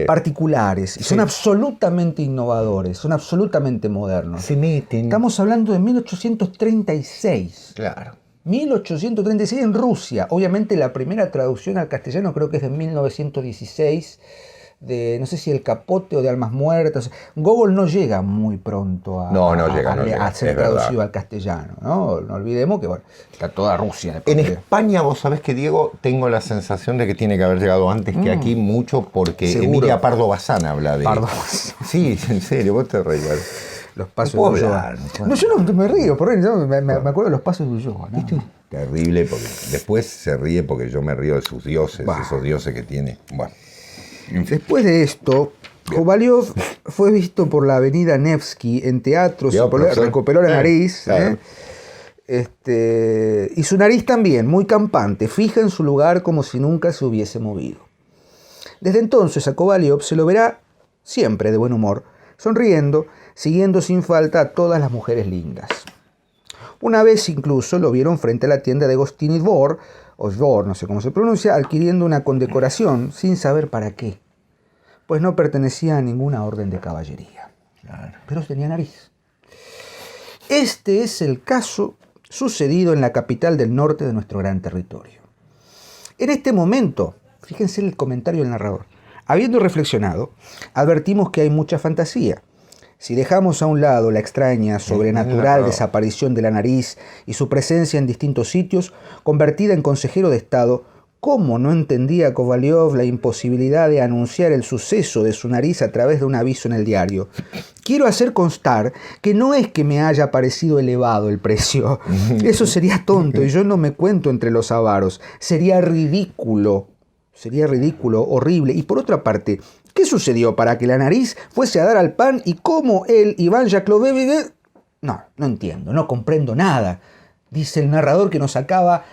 [SPEAKER 1] particulares y son absolutamente innovadores, son absolutamente modernos.
[SPEAKER 2] Se meten.
[SPEAKER 1] Estamos hablando de 1836.
[SPEAKER 2] Claro.
[SPEAKER 1] 1836 en Rusia. Obviamente la primera traducción al castellano creo que es de 1916, de no sé si El Capote o de Almas Muertas. Gogol no llega muy pronto a ser traducido al castellano, ¿no? No olvidemos que está toda Rusia.
[SPEAKER 2] En España, vos sabés que, Diego, tengo la sensación de que tiene que haber llegado antes que aquí, mucho porque
[SPEAKER 1] ¿seguro?
[SPEAKER 2] Emilia Pardo Bazán habla de...
[SPEAKER 1] Pardo Bazán.
[SPEAKER 2] Sí, en serio, vos te reís.
[SPEAKER 1] Los pasos de Ulloa. No, yo no me río, me acuerdo de los pasos de Ulloa. ¿No?
[SPEAKER 2] Terrible, porque después se ríe porque yo me río de sus dioses, esos dioses que tiene. Bueno.
[SPEAKER 1] Después de esto, Kovalyov fue visto por la avenida Nevsky en teatros, recuperó la nariz, claro. Y su nariz también, muy campante, fija en su lugar como si nunca se hubiese movido. Desde entonces a Kovalyov se lo verá siempre de buen humor, sonriendo, siguiendo sin falta a todas las mujeres lindas. Una vez incluso lo vieron frente a la tienda de Gostiny Dvor, o Dvor, no sé cómo se pronuncia, adquiriendo una condecoración sin saber para qué, pues no pertenecía a ninguna orden de caballería. Claro. Pero tenía nariz. Este es el caso sucedido en la capital del norte de nuestro gran territorio. En este momento, fíjense el comentario del narrador, habiendo reflexionado, advertimos que hay mucha fantasía. Si dejamos a un lado la extraña, sobrenatural desaparición de la nariz y su presencia en distintos sitios, convertida en consejero de Estado, ¿cómo no entendía Kovalyov la imposibilidad de anunciar el suceso de su nariz a través de un aviso en el diario? Quiero hacer constar que no es que me haya parecido elevado el precio. Eso sería tonto y yo no me cuento entre los avaros. Sería ridículo, horrible. Y por otra parte, ¿qué sucedió para que la nariz fuese a dar al pan y cómo él, Iván Yakovlevich? No entiendo, no comprendo nada, dice el narrador que nos acaba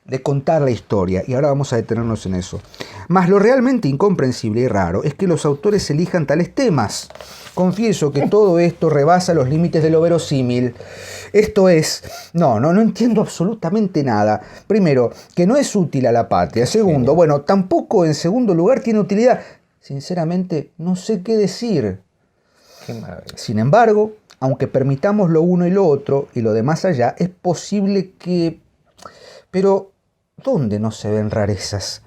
[SPEAKER 1] de contar la historia, y ahora vamos a detenernos en eso. Mas lo realmente incomprensible y raro es que los autores elijan tales temas. Confieso que todo esto rebasa los límites de lo verosímil. Esto es, no entiendo absolutamente nada. Primero, que no es útil a la patria. Segundo, bueno, tampoco en segundo lugar tiene utilidad. Sinceramente, no sé qué decir.
[SPEAKER 2] Qué maravilla.
[SPEAKER 1] Sin embargo, aunque permitamos lo uno y lo otro y lo de más allá, es posible que... Pero, ¿dónde no se ven rarezas?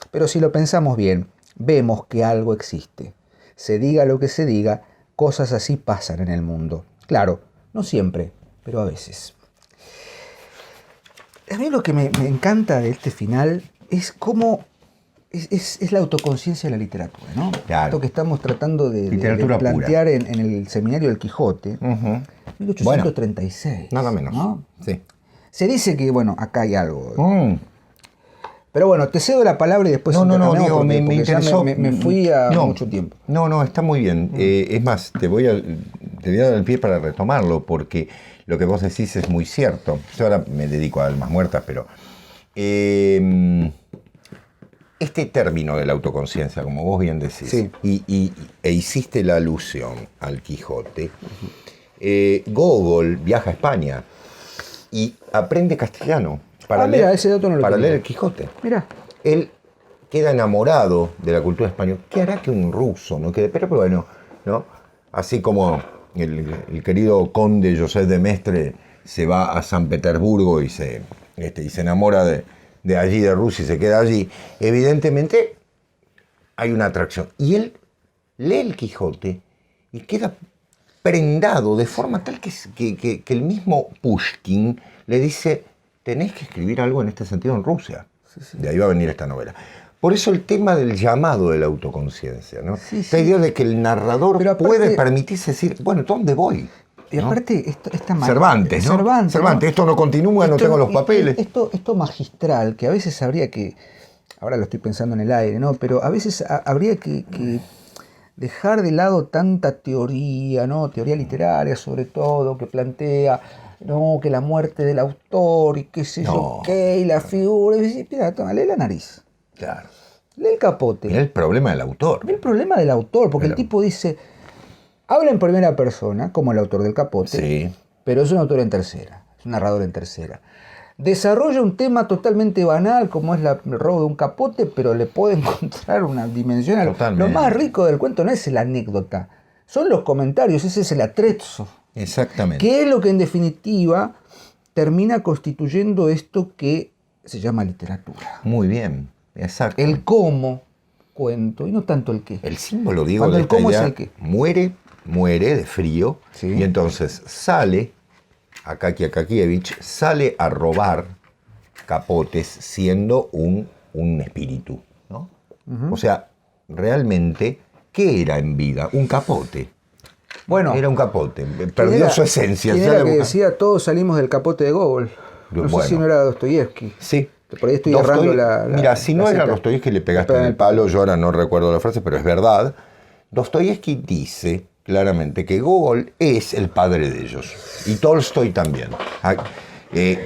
[SPEAKER 1] Pero si lo pensamos bien, vemos que algo existe. Se diga lo que se diga, cosas así pasan en el mundo. Claro, no siempre, pero a veces. A mí lo que me encanta de este final es cómo es la autoconciencia de la literatura, ¿no?
[SPEAKER 2] Claro.
[SPEAKER 1] Esto que estamos tratando de plantear en el seminario del Quijote, 1836.
[SPEAKER 2] Bueno, nada menos,
[SPEAKER 1] ¿no?
[SPEAKER 2] Sí.
[SPEAKER 1] Se dice que, bueno, acá hay algo. Pero bueno, te cedo la palabra y después...
[SPEAKER 2] Diego, me interesó.
[SPEAKER 1] Me fui a mucho tiempo.
[SPEAKER 2] No, está muy bien. Es más, te voy a dar el pie para retomarlo, porque lo que vos decís es muy cierto. Yo ahora me dedico a almas muertas, pero... este término de la autoconciencia, como vos bien decís,
[SPEAKER 1] sí.
[SPEAKER 2] e hiciste la alusión al Quijote, Gogol viaja a España y aprende castellano para leer el Quijote.
[SPEAKER 1] Mira.
[SPEAKER 2] Él queda enamorado de la cultura española. ¿Qué hará que un ruso no quede? Pero bueno, ¿no? Así como el querido conde José de Maistre se va a San Petersburgo y se enamora de allí, de Rusia, y se queda allí, evidentemente hay una atracción. Y él lee el Quijote y queda prendado de forma tal que el mismo Pushkin le dice: tenés que escribir algo en este sentido en Rusia. Sí. De ahí va a venir esta novela. Por eso el tema del llamado de la autoconciencia, ¿no? Sí. Esta idea de que el narrador puede permitirse decir, bueno, ¿dónde voy?
[SPEAKER 1] Y aparte, esta
[SPEAKER 2] Cervantes, ¿no? Cervantes, esto no continúa, no tengo los papeles.
[SPEAKER 1] Esto magistral, que a veces habría que, ahora lo estoy pensando en el aire, ¿no? Pero a veces habría que dejar de lado tanta teoría, ¿no? Teoría literaria, sobre todo, que plantea, no, que la muerte del autor y qué sé yo qué, y la figura. Y mira, toma, lee la nariz.
[SPEAKER 2] Claro.
[SPEAKER 1] Lee el capote.
[SPEAKER 2] Mira el problema del autor.
[SPEAKER 1] El problema del autor, porque el tipo dice, habla en primera persona, como el autor del capote,
[SPEAKER 2] sí,
[SPEAKER 1] pero es un autor en tercera, es un narrador en tercera. Desarrolla un tema totalmente banal, como es el robo de un capote, pero le puede encontrar una dimensión. Lo más rico del cuento no es la anécdota, son los comentarios, ese es el atrezzo.
[SPEAKER 2] Exactamente.
[SPEAKER 1] Que es lo que en definitiva termina constituyendo esto que se llama literatura.
[SPEAKER 2] Muy bien, exacto.
[SPEAKER 1] El cómo cuento y no tanto el qué.
[SPEAKER 2] El símbolo, digo, de esta idea, muere de frío, sí, y entonces sale Akaki Akakievich, sale a robar capotes siendo un espíritu, ¿no? Uh-huh. O sea, realmente, ¿qué era en vida? Un capote.
[SPEAKER 1] Bueno,
[SPEAKER 2] era un capote, perdió su esencia.
[SPEAKER 1] ¿Quién era que decía, todos salimos del capote de Gogol? No sé si no era Dostoyevsky.
[SPEAKER 2] Sí.
[SPEAKER 1] Por ahí estoy errando la
[SPEAKER 2] Mira, si no era Dostoyevsky, le pegaste en el palo, yo ahora no recuerdo la frase, pero es verdad. Dostoyevsky dice claramente que Gogol es el padre de ellos. Y Tolstoy también.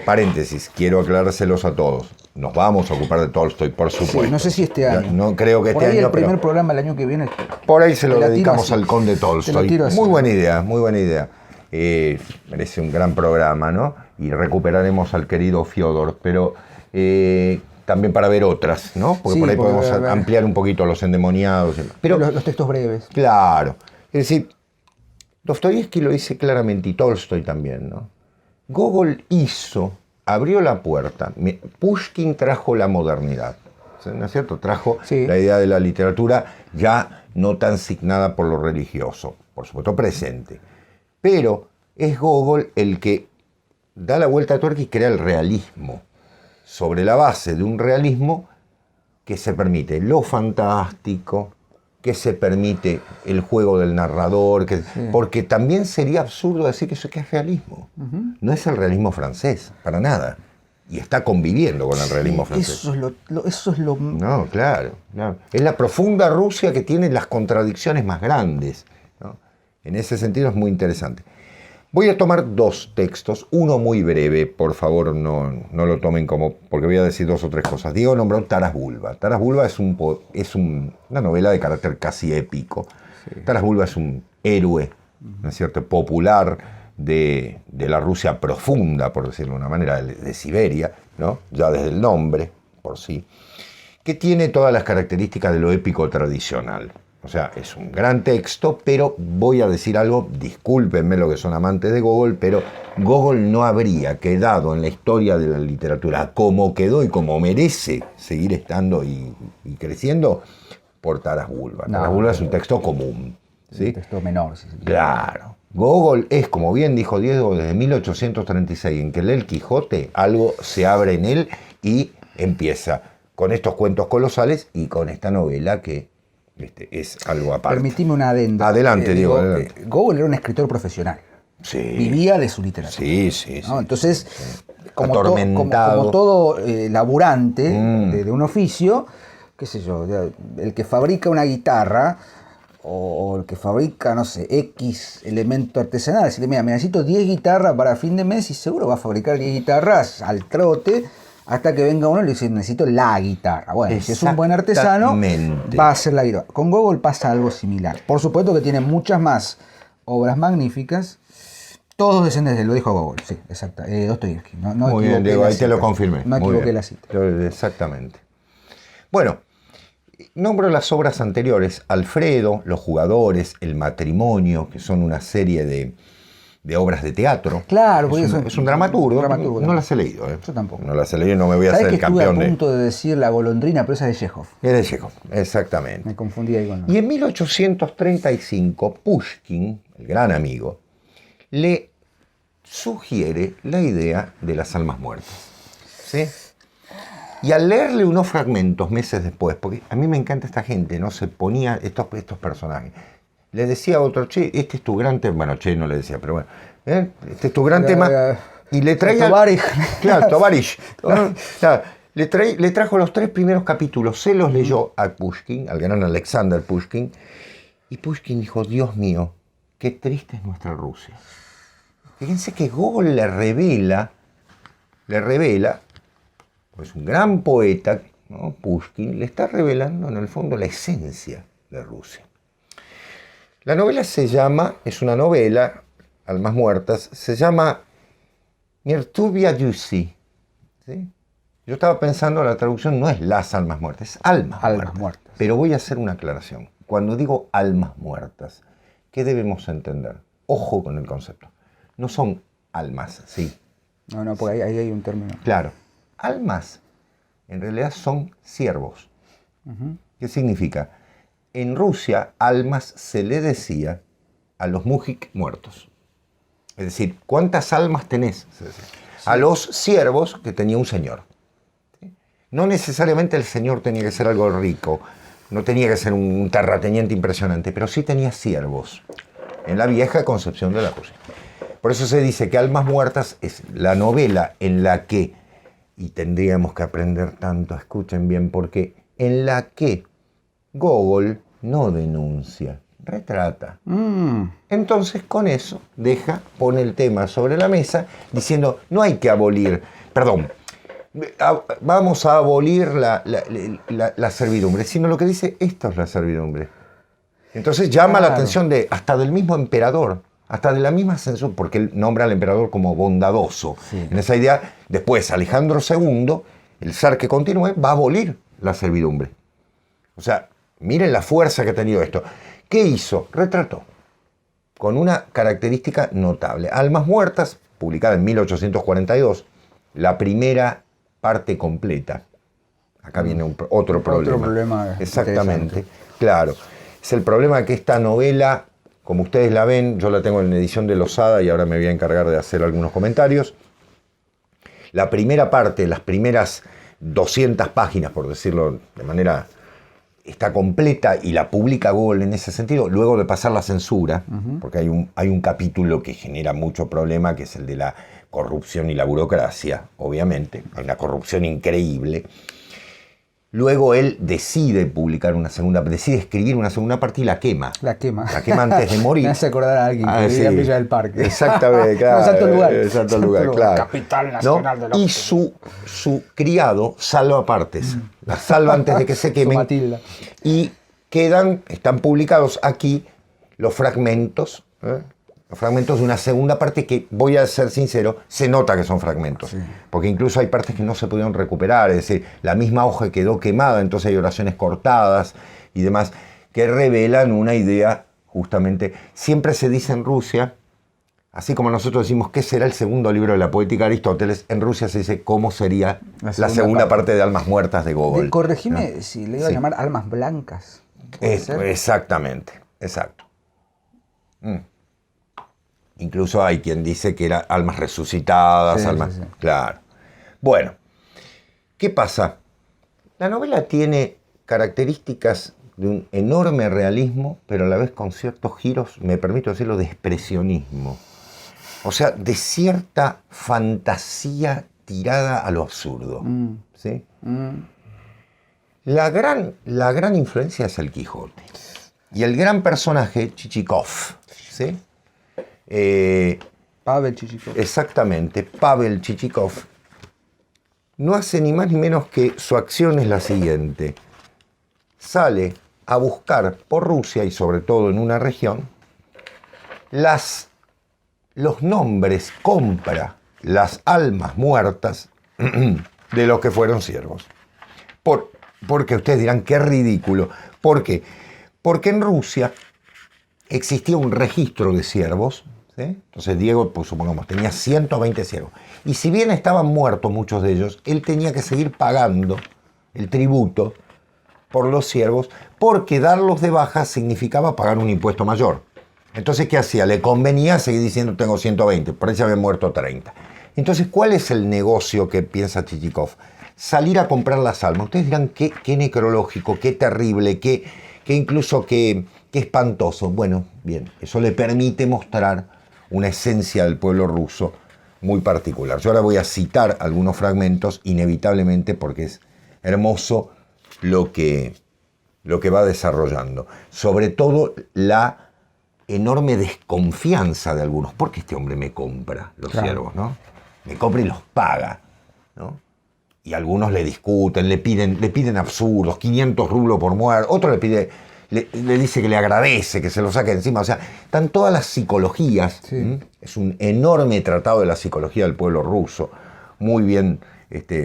[SPEAKER 2] Paréntesis, quiero aclarárselos a todos. Nos vamos a ocupar de Tolstoy, por supuesto.
[SPEAKER 1] Sí, no sé si este año.
[SPEAKER 2] No creo que
[SPEAKER 1] por
[SPEAKER 2] este
[SPEAKER 1] ahí
[SPEAKER 2] año.
[SPEAKER 1] El primer programa el año que viene.
[SPEAKER 2] Por ahí se lo dedicamos al conde Tolstoy. Muy buena idea, muy buena idea. Merece un gran programa, ¿no? Y recuperaremos al querido Fyodor, pero también para ver otras, ¿no? Porque sí, por ahí podemos ampliar un poquito los endemoniados. Pero
[SPEAKER 1] los textos breves.
[SPEAKER 2] Claro. Es decir, Dostoyevsky lo dice claramente y Tolstoy también, ¿no? Gogol abrió la puerta. Pushkin trajo la modernidad, ¿no es cierto? Trajo la idea de la literatura ya no tan signada por lo religioso, por supuesto presente. Pero es Gogol el que da la vuelta a tuerca y crea el realismo, sobre la base de un realismo que se permite lo fantástico, que se permite el juego del narrador, porque también sería absurdo decir que eso es realismo. No es el realismo francés, para nada. Y está conviviendo con el realismo francés.
[SPEAKER 1] Eso es lo...
[SPEAKER 2] No, claro. Es la profunda Rusia que tiene las contradicciones más grandes, ¿no? En ese sentido es muy interesante. Voy a tomar dos textos, uno muy breve, por favor no lo tomen como, porque voy a decir dos o tres cosas. Diego nombró Taras Bulba. Taras Bulba es una novela de carácter casi épico. Sí. Taras Bulba es un héroe, ¿no es cierto?, popular de la Rusia profunda, por decirlo de una manera, de Siberia, ¿no? Ya desde el nombre, por sí, que tiene todas las características de lo épico tradicional. O sea, es un gran texto, pero voy a decir algo, discúlpenme lo que son amantes de Gogol, pero Gogol no habría quedado en la historia de la literatura como quedó y como merece seguir estando y creciendo por Taras Bulba. Taras Bulba es un texto común, ¿sí?
[SPEAKER 1] Un texto menor. Sí.
[SPEAKER 2] Claro. Gogol es, como bien dijo Diego, desde 1836, en que lee el Quijote, algo se abre en él y empieza con estos cuentos colosales y con esta novela que es algo aparte.
[SPEAKER 1] Permitime una adenda.
[SPEAKER 2] Adelante, Diego, adelante.
[SPEAKER 1] Gogol era un escritor profesional.
[SPEAKER 2] Sí.
[SPEAKER 1] Vivía de su literatura.
[SPEAKER 2] Sí.
[SPEAKER 1] ¿no? Entonces, como
[SPEAKER 2] atormentado.
[SPEAKER 1] todo laburante de un oficio, qué sé yo, el que fabrica una guitarra o el que fabrica, no sé, X elemento artesanal, decirle, mira, me necesito 10 guitarras para fin de mes y seguro va a fabricar 10 guitarras al trote hasta que venga uno y le dice, necesito la guitarra. Bueno, si es un buen artesano, va a hacer la guitarra. Con Gogol pasa algo similar. Por supuesto que tiene muchas más obras magníficas, todos descendientes, lo dijo Gogol, sí, exacto, Dostoyevsky. No
[SPEAKER 2] muy bien, Diego, ahí te lo confirmé.
[SPEAKER 1] No equivoqué la cita.
[SPEAKER 2] Exactamente. Bueno, nombro las obras anteriores, Alfredo, Los jugadores, El matrimonio, que son una serie de obras de teatro.
[SPEAKER 1] Claro,
[SPEAKER 2] es un dramaturgo. No las he leído.
[SPEAKER 1] Yo tampoco.
[SPEAKER 2] No las he leído y no me voy a hacer el campeón
[SPEAKER 1] estuve a punto de decir La golondrina, pero esa es de Chekhov.
[SPEAKER 2] Es de Chekhov, exactamente.
[SPEAKER 1] Me confundí ahí con...
[SPEAKER 2] Y en 1835, Pushkin, el gran amigo, le sugiere la idea de las almas muertas. ¿Sí? Y al leerle unos fragmentos meses después, porque a mí me encanta esta gente, ¿no? Se ponía estos personajes. Le decía a otro, che, este es tu gran tema. Bueno, che, no le decía, pero bueno. Este es tu gran tema. Y le traía...
[SPEAKER 1] Tovarich.
[SPEAKER 2] Claro, Tovarich. Claro, le trajo los 3 primeros capítulos. Se los leyó a Pushkin, al gran Alexander Pushkin. Y Pushkin dijo, Dios mío, qué triste es nuestra Rusia. Fíjense que Gogol le revela, pues un gran poeta, ¿no? Pushkin, le está revelando en el fondo la esencia de Rusia. La novela es una novela, Almas Muertas, se llama Mrtvya Duszy, ¿sí? Yo estaba pensando, la traducción no es Las Almas Muertas, es Almas Muertas. Pero voy a hacer una aclaración. Cuando digo almas muertas, ¿qué debemos entender? Ojo con el concepto. No son almas, ¿sí?
[SPEAKER 1] No, porque ahí hay un término.
[SPEAKER 2] Claro. Almas, en realidad son siervos. ¿Qué significa? En Rusia, almas se le decía a los mujik muertos. Es decir, ¿cuántas almas tenés? Se decía. Sí. A los siervos que tenía un señor. ¿Sí? No necesariamente el señor tenía que ser algo rico, no tenía que ser un terrateniente impresionante, pero sí tenía siervos, en la vieja concepción de la Rusia. Por eso se dice que Almas Muertas es la novela en la que, y tendríamos que aprender tanto, escuchen bien, porque en la que Gogol no denuncia, retrata. Entonces con eso pone el tema sobre la mesa diciendo, no hay que abolir, vamos a abolir la servidumbre, sino lo que dice, esto es la servidumbre. Entonces llama la atención hasta del mismo emperador, hasta de la misma censura, porque él nombra al emperador como bondadoso. Sí. En esa idea, después Alejandro II, el zar que continúe, va a abolir la servidumbre. O sea, miren la fuerza que ha tenido esto. ¿Qué hizo? Retrató. con una característica notable. Almas muertas, publicada en 1842, la primera parte completa. Acá viene otro problema.
[SPEAKER 1] Otro problema.
[SPEAKER 2] Exactamente, claro. Es el problema de que esta novela, como ustedes la ven, yo la tengo en edición de Losada y ahora me voy a encargar de hacer algunos comentarios. La primera parte, las primeras 200 páginas, por decirlo de manera, está completa y la publica Google en ese sentido, luego de pasar la censura, porque hay un capítulo que genera mucho problema, que es el de la corrupción y la burocracia, obviamente, hay una corrupción increíble. Luego él decide escribir una segunda parte y la quema.
[SPEAKER 1] La quema.
[SPEAKER 2] La quema antes de morir.
[SPEAKER 1] Me hace acordar a alguien que vivía en Villa del Parque.
[SPEAKER 2] Exactamente, claro.
[SPEAKER 1] Santo lugar.
[SPEAKER 2] Santo lugar, claro.
[SPEAKER 1] Capital nacional de la...
[SPEAKER 2] Y su criado salva partes. La salva antes de que se quemen.
[SPEAKER 1] Su Matilda.
[SPEAKER 2] Y están publicados aquí los fragmentos. Los fragmentos de una segunda parte que, voy a ser sincero, se nota que son fragmentos. Sí. Porque incluso hay partes que no se pudieron recuperar, es decir, la misma hoja quedó quemada, entonces hay oraciones cortadas y demás, que revelan una idea, justamente, siempre se dice en Rusia, así como nosotros decimos qué será el segundo libro de la poética de Aristóteles, en Rusia se dice cómo sería la segunda parte de Almas Muertas de Gogol.
[SPEAKER 1] Corregime, ¿no? Si le iba a llamar Almas Blancas.
[SPEAKER 2] Exactamente, exacto. Incluso hay quien dice que era almas resucitadas, almas... Sí. Claro. Bueno, ¿qué pasa? La novela tiene características de un enorme realismo, pero a la vez con ciertos giros, me permito decirlo, de expresionismo. O sea, de cierta fantasía tirada a lo absurdo. ¿Sí? La gran influencia es el Quijote. Y el gran personaje, Chichikov, ¿sí?
[SPEAKER 1] Pavel Chichikov.
[SPEAKER 2] Exactamente, Pavel Chichikov no hace ni más ni menos que su acción es la siguiente. Sale a buscar por Rusia y sobre todo en una región los nombres, compra las almas muertas de los que fueron siervos. Porque ustedes dirán, qué ridículo. ¿Por qué? Porque en Rusia existía un registro de siervos. ¿Sí? Entonces Diego, pues supongamos, tenía 120 siervos. Y si bien estaban muertos muchos de ellos, él tenía que seguir pagando el tributo por los siervos, porque darlos de baja significaba pagar un impuesto mayor. Entonces, ¿qué hacía? Le convenía seguir diciendo, tengo 120, por ahí se habían muerto 30. Entonces, ¿cuál es el negocio que piensa Chichikov? Salir a comprar las almas. Ustedes dirán, qué necrológico, qué terrible, qué incluso qué espantoso. Bueno, bien, eso le permite mostrar una esencia del pueblo ruso muy particular. Yo ahora voy a citar algunos fragmentos, inevitablemente, porque es hermoso lo que va desarrollando. Sobre todo la enorme desconfianza de algunos. ¿Por qué este hombre me compra los siervos, no? Me compra y los paga, ¿no? Y algunos le discuten, le piden absurdos, 500 rublos por muerte, otro le dice que le agradece, que se lo saque encima. O sea, están todas las psicologías. Sí. Es un enorme tratado de la psicología del pueblo ruso, muy bien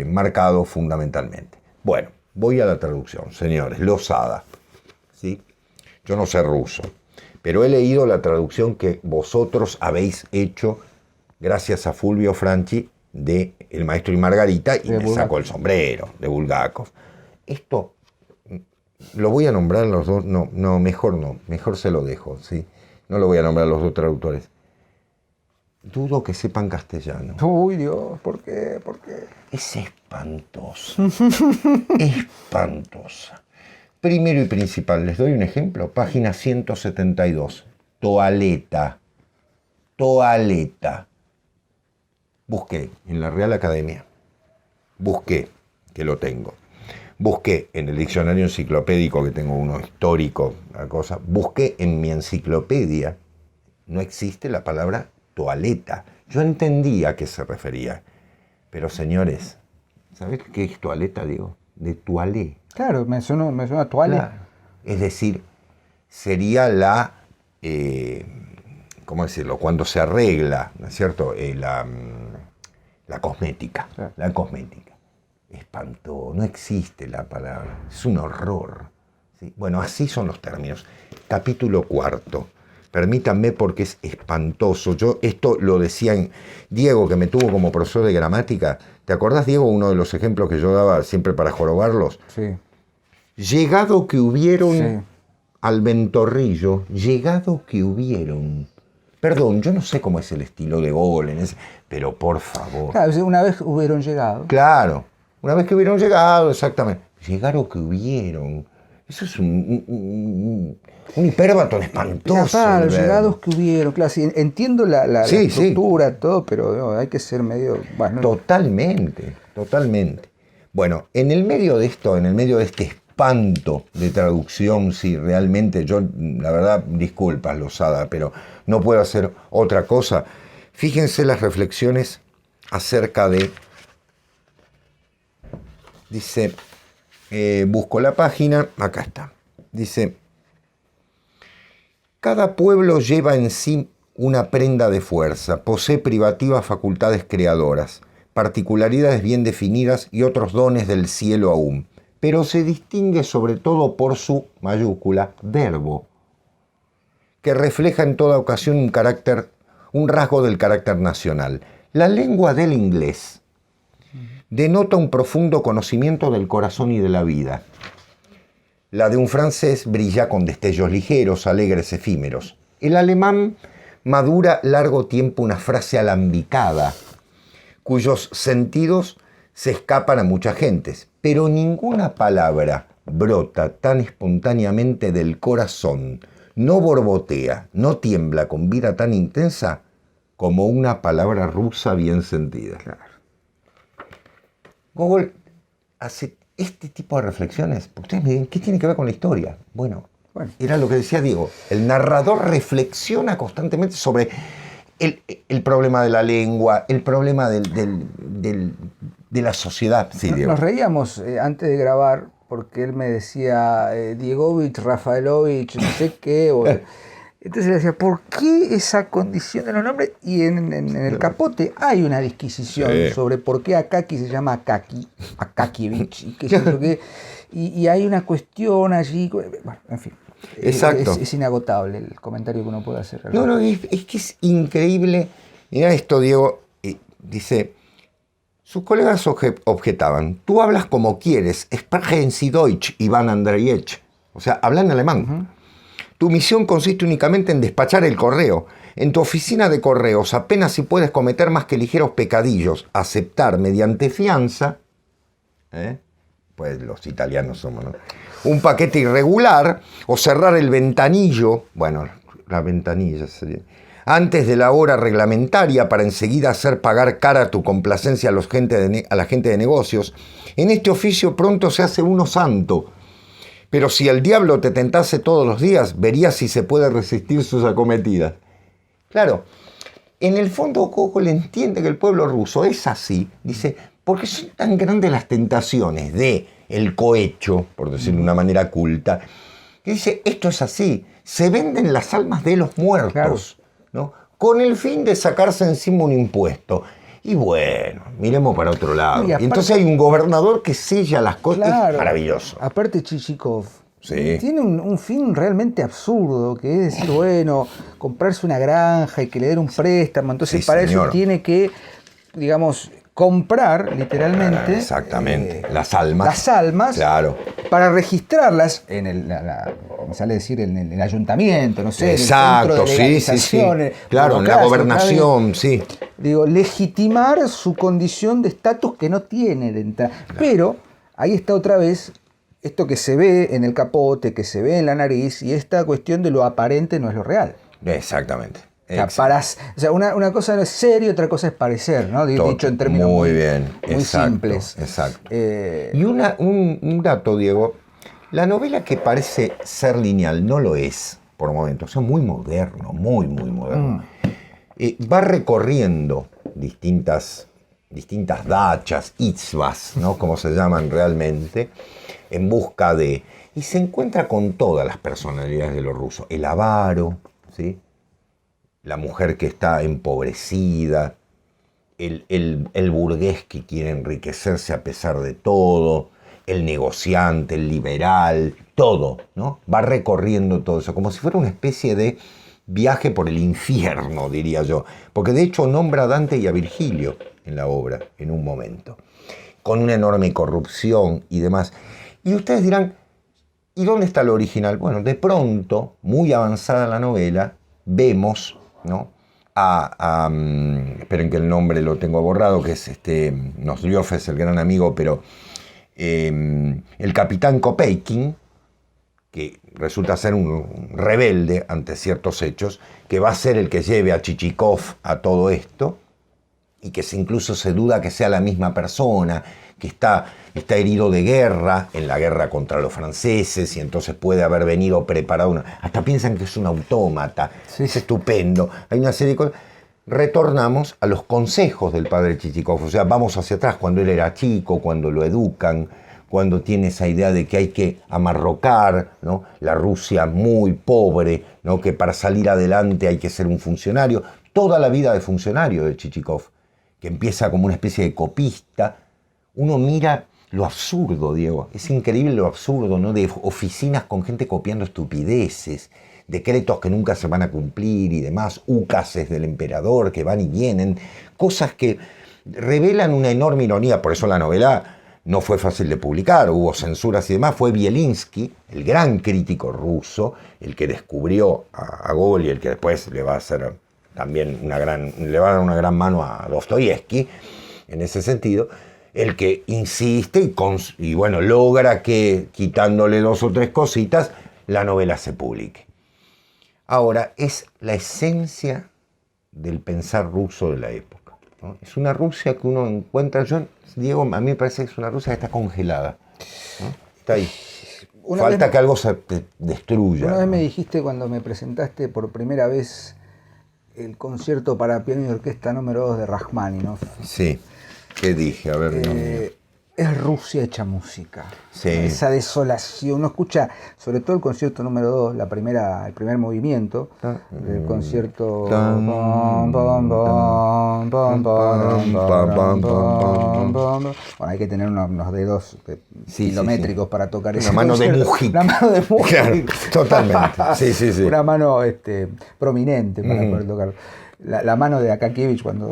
[SPEAKER 2] marcado fundamentalmente. Bueno, voy a la traducción, señores. Losada. ¿Sí? Yo no sé ruso, pero he leído la traducción que vosotros habéis hecho gracias a Fulvio Franchi de El Maestro y Margarita y me sacó el sombrero, de Bulgakov. Esto... lo voy a nombrar los dos, no, mejor se lo dejo, ¿sí? No lo voy a nombrar los dos traductores. Dudo que sepan castellano.
[SPEAKER 1] Uy, Dios, ¿por qué?
[SPEAKER 2] Es espantoso, espantosa. Primero y principal, les doy un ejemplo, página 172, toaleta. Busqué en la Real Academia, que lo tengo. Busqué en el diccionario enciclopédico, que tengo uno histórico, una cosa, busqué en mi enciclopedia, no existe la palabra toaleta. Yo entendía a qué se refería, pero señores, ¿sabés qué es toaleta, Diego? De toalé.
[SPEAKER 1] Claro, me suena a toalé.
[SPEAKER 2] Claro. Es decir, sería la, ¿cómo decirlo? Cuando se arregla, ¿no es cierto? La cosmética, sí. La cosmética. Espanto, no existe la palabra, es un horror. ¿Sí? Bueno, así son los términos. Capítulo 4, permítanme porque es espantoso. Yo esto lo decía Diego, que me tuvo como profesor de gramática. ¿Te acordás, Diego, uno de los ejemplos que yo daba siempre para jorobarlos?
[SPEAKER 1] Sí.
[SPEAKER 2] Llegado que hubieron
[SPEAKER 1] Sí.
[SPEAKER 2] al ventorrillo, llegado que hubieron. Perdón, yo no sé cómo es el estilo de Gogol, pero por favor.
[SPEAKER 1] Claro, una vez hubieron llegado.
[SPEAKER 2] Claro, una vez que hubieron llegado, exactamente. Llegaron que hubieron. Eso es un hipérbaton espantoso.
[SPEAKER 1] Claro, los llegados que hubieron. Claro, sí, entiendo la
[SPEAKER 2] Sí,
[SPEAKER 1] estructura, todo, pero no, hay que ser medio... Bueno,
[SPEAKER 2] Totalmente, totalmente. Bueno, en el medio de esto, en el medio de este espanto de traducción, sí, realmente yo, la verdad, disculpas, Losada, pero no puedo hacer otra cosa. Fíjense las reflexiones acerca de... Dice, busco la página, acá está. Dice, cada pueblo lleva en sí una prenda de fuerza, posee privativas facultades creadoras, particularidades bien definidas y otros dones del cielo aún, pero se distingue sobre todo por su mayúscula verbo, que refleja en toda ocasión un rasgo del carácter nacional. La lengua del inglés denota un profundo conocimiento del corazón y de la vida. La de un francés brilla con destellos ligeros, alegres, efímeros. El alemán madura largo tiempo una frase alambicada, cuyos sentidos se escapan a muchas gentes, pero ninguna palabra brota tan espontáneamente del corazón, no borbotea, no tiembla con vida tan intensa como una palabra rusa bien sentida.
[SPEAKER 1] Claro.
[SPEAKER 2] Gogol hace este tipo de reflexiones. Ustedes me dicen, ¿qué tiene que ver con la historia? Bueno, era lo que decía Diego. El narrador reflexiona constantemente sobre el problema de la lengua, el problema de la sociedad. Sí, Diego.
[SPEAKER 1] Nos reíamos antes de grabar porque él me decía Diegovich, Rafaelovich, no sé qué. Entonces le decía, ¿por qué esa condición de los nombres? Y en el capote hay una disquisición sobre por qué Akaki se llama Akakievich. Y hay una cuestión allí. Bueno, en fin.
[SPEAKER 2] Exacto.
[SPEAKER 1] Es inagotable el comentario que uno puede hacer.
[SPEAKER 2] No, es que es increíble. Mira esto, Diego. Dice, sus colegas objetaban, tú hablas como quieres, sprechen Sie Deutsch, Iván Andreyevich. O sea, habla en alemán. Uh-huh. Tu misión consiste únicamente en despachar el correo. En tu oficina de correos apenas si puedes cometer más que ligeros pecadillos. Aceptar mediante fianza, pues los italianos somos, ¿no?, un paquete irregular, o cerrar el ventanillo, bueno, la ventanilla sería, antes de la hora reglamentaria para enseguida hacer pagar cara tu complacencia a la gente de negocios. En este oficio pronto se hace uno santo. Pero si el diablo te tentase todos los días, verías si se puede resistir sus acometidas. Claro, en el fondo Gogol entiende que el pueblo ruso es así, dice, porque son tan grandes las tentaciones de el cohecho, por decirlo de una manera culta, que dice, esto es así, se venden las almas de los muertos, claro, ¿no?, con el fin de sacarse encima un impuesto. Y bueno, miremos para otro lado. Y aparte, entonces hay un gobernador que sella las cosas. Claro, es maravilloso.
[SPEAKER 1] Aparte Chichikov tiene un fin realmente absurdo, que es decir, bueno, comprarse una granja y que le den un préstamo. Entonces para eso tiene que, digamos, comprar literalmente
[SPEAKER 2] las almas.
[SPEAKER 1] Las almas,
[SPEAKER 2] claro,
[SPEAKER 1] para registrarlas en me sale decir, en el ayuntamiento, no sé,
[SPEAKER 2] exacto,
[SPEAKER 1] en el centro de legalización,
[SPEAKER 2] claro, en la gobernación, sí.
[SPEAKER 1] Digo, legitimar su condición de estatus que no tiene de entrada. Claro. Pero ahí está otra vez esto que se ve en el capote, que se ve en la nariz, y esta cuestión de lo aparente no es lo real.
[SPEAKER 2] Exactamente.
[SPEAKER 1] O sea, una cosa es serio, otra cosa es parecer, ¿no? Dicho en términos muy simples.
[SPEAKER 2] Exacto. Y un dato, Diego, la novela que parece ser lineal no lo es por momentos, o sea, muy moderno, muy moderno. Va recorriendo distintas dachas, itzvas, ¿no?, como se llaman realmente, en busca de... Y se encuentra con todas las personalidades de los rusos. El avaro, ¿sí?, la mujer que está empobrecida, el burgués que quiere enriquecerse a pesar de todo, el negociante, el liberal, todo, ¿no? Va recorriendo todo eso, como si fuera una especie de viaje por el infierno, diría yo. Porque de hecho nombra a Dante y a Virgilio en la obra, en un momento, con una enorme corrupción y demás. Y ustedes dirán, ¿y dónde está lo original? Bueno, de pronto, muy avanzada la novela, vemos, ¿no?, esperen que el nombre lo tengo borrado, que es Nosdrjof, es el gran amigo, pero el capitán Kopeikin, que resulta ser un rebelde ante ciertos hechos, que va a ser el que lleve a Chichikov a todo esto, y que incluso se duda que sea la misma persona, que está herido de guerra, en la guerra contra los franceses, y entonces puede haber venido preparado. Hasta piensan que es un autómata. Sí. Es estupendo. Hay una serie de cosas. Retornamos a los consejos del padre Chichikov. O sea, vamos hacia atrás, cuando él era chico, cuando lo educan, cuando tiene esa idea de que hay que amarrocar, ¿no?, la Rusia muy pobre, ¿no?, que para salir adelante hay que ser un funcionario. Toda la vida de funcionario de Chichikov, que empieza como una especie de copista. Uno mira lo absurdo, Diego, es increíble lo absurdo, ¿no?, de oficinas con gente copiando estupideces, decretos que nunca se van a cumplir y demás, ucases del emperador que van y vienen, cosas que revelan una enorme ironía. Por eso la novela no fue fácil de publicar, hubo censuras y demás. Fue Bielinsky, el gran crítico ruso, el que descubrió a Gogol y el que después le va a hacer también le va a dar una gran mano a Dostoyevsky, en ese sentido, el que insiste y bueno, logra que, quitándole 2 o 3 cositas, la novela se publique. Ahora, es la esencia del pensar ruso de la época, ¿no? Es una Rusia que uno encuentra, Diego, a mí me parece que es una Rusia que está congelada, ¿no? Está ahí. Falta que algo se destruya.
[SPEAKER 1] Una vez me dijiste, cuando me presentaste por primera vez el concierto para piano y orquesta número 2 de Rachmaninoff.
[SPEAKER 2] Sí. ¿Qué dije? A ver.
[SPEAKER 1] Es Rusia hecha música.
[SPEAKER 2] Sí.
[SPEAKER 1] Esa desolación. Uno escucha, sobre todo el concierto número 2, el primer movimiento del concierto. Bueno, hay que tener unos dedos kilométricos para tocar ese
[SPEAKER 2] mano de Mujica.
[SPEAKER 1] Una mano de Mujica.
[SPEAKER 2] Claro, totalmente. Sí.
[SPEAKER 1] Una mano prominente para poder tocar. La mano de Akakievich cuando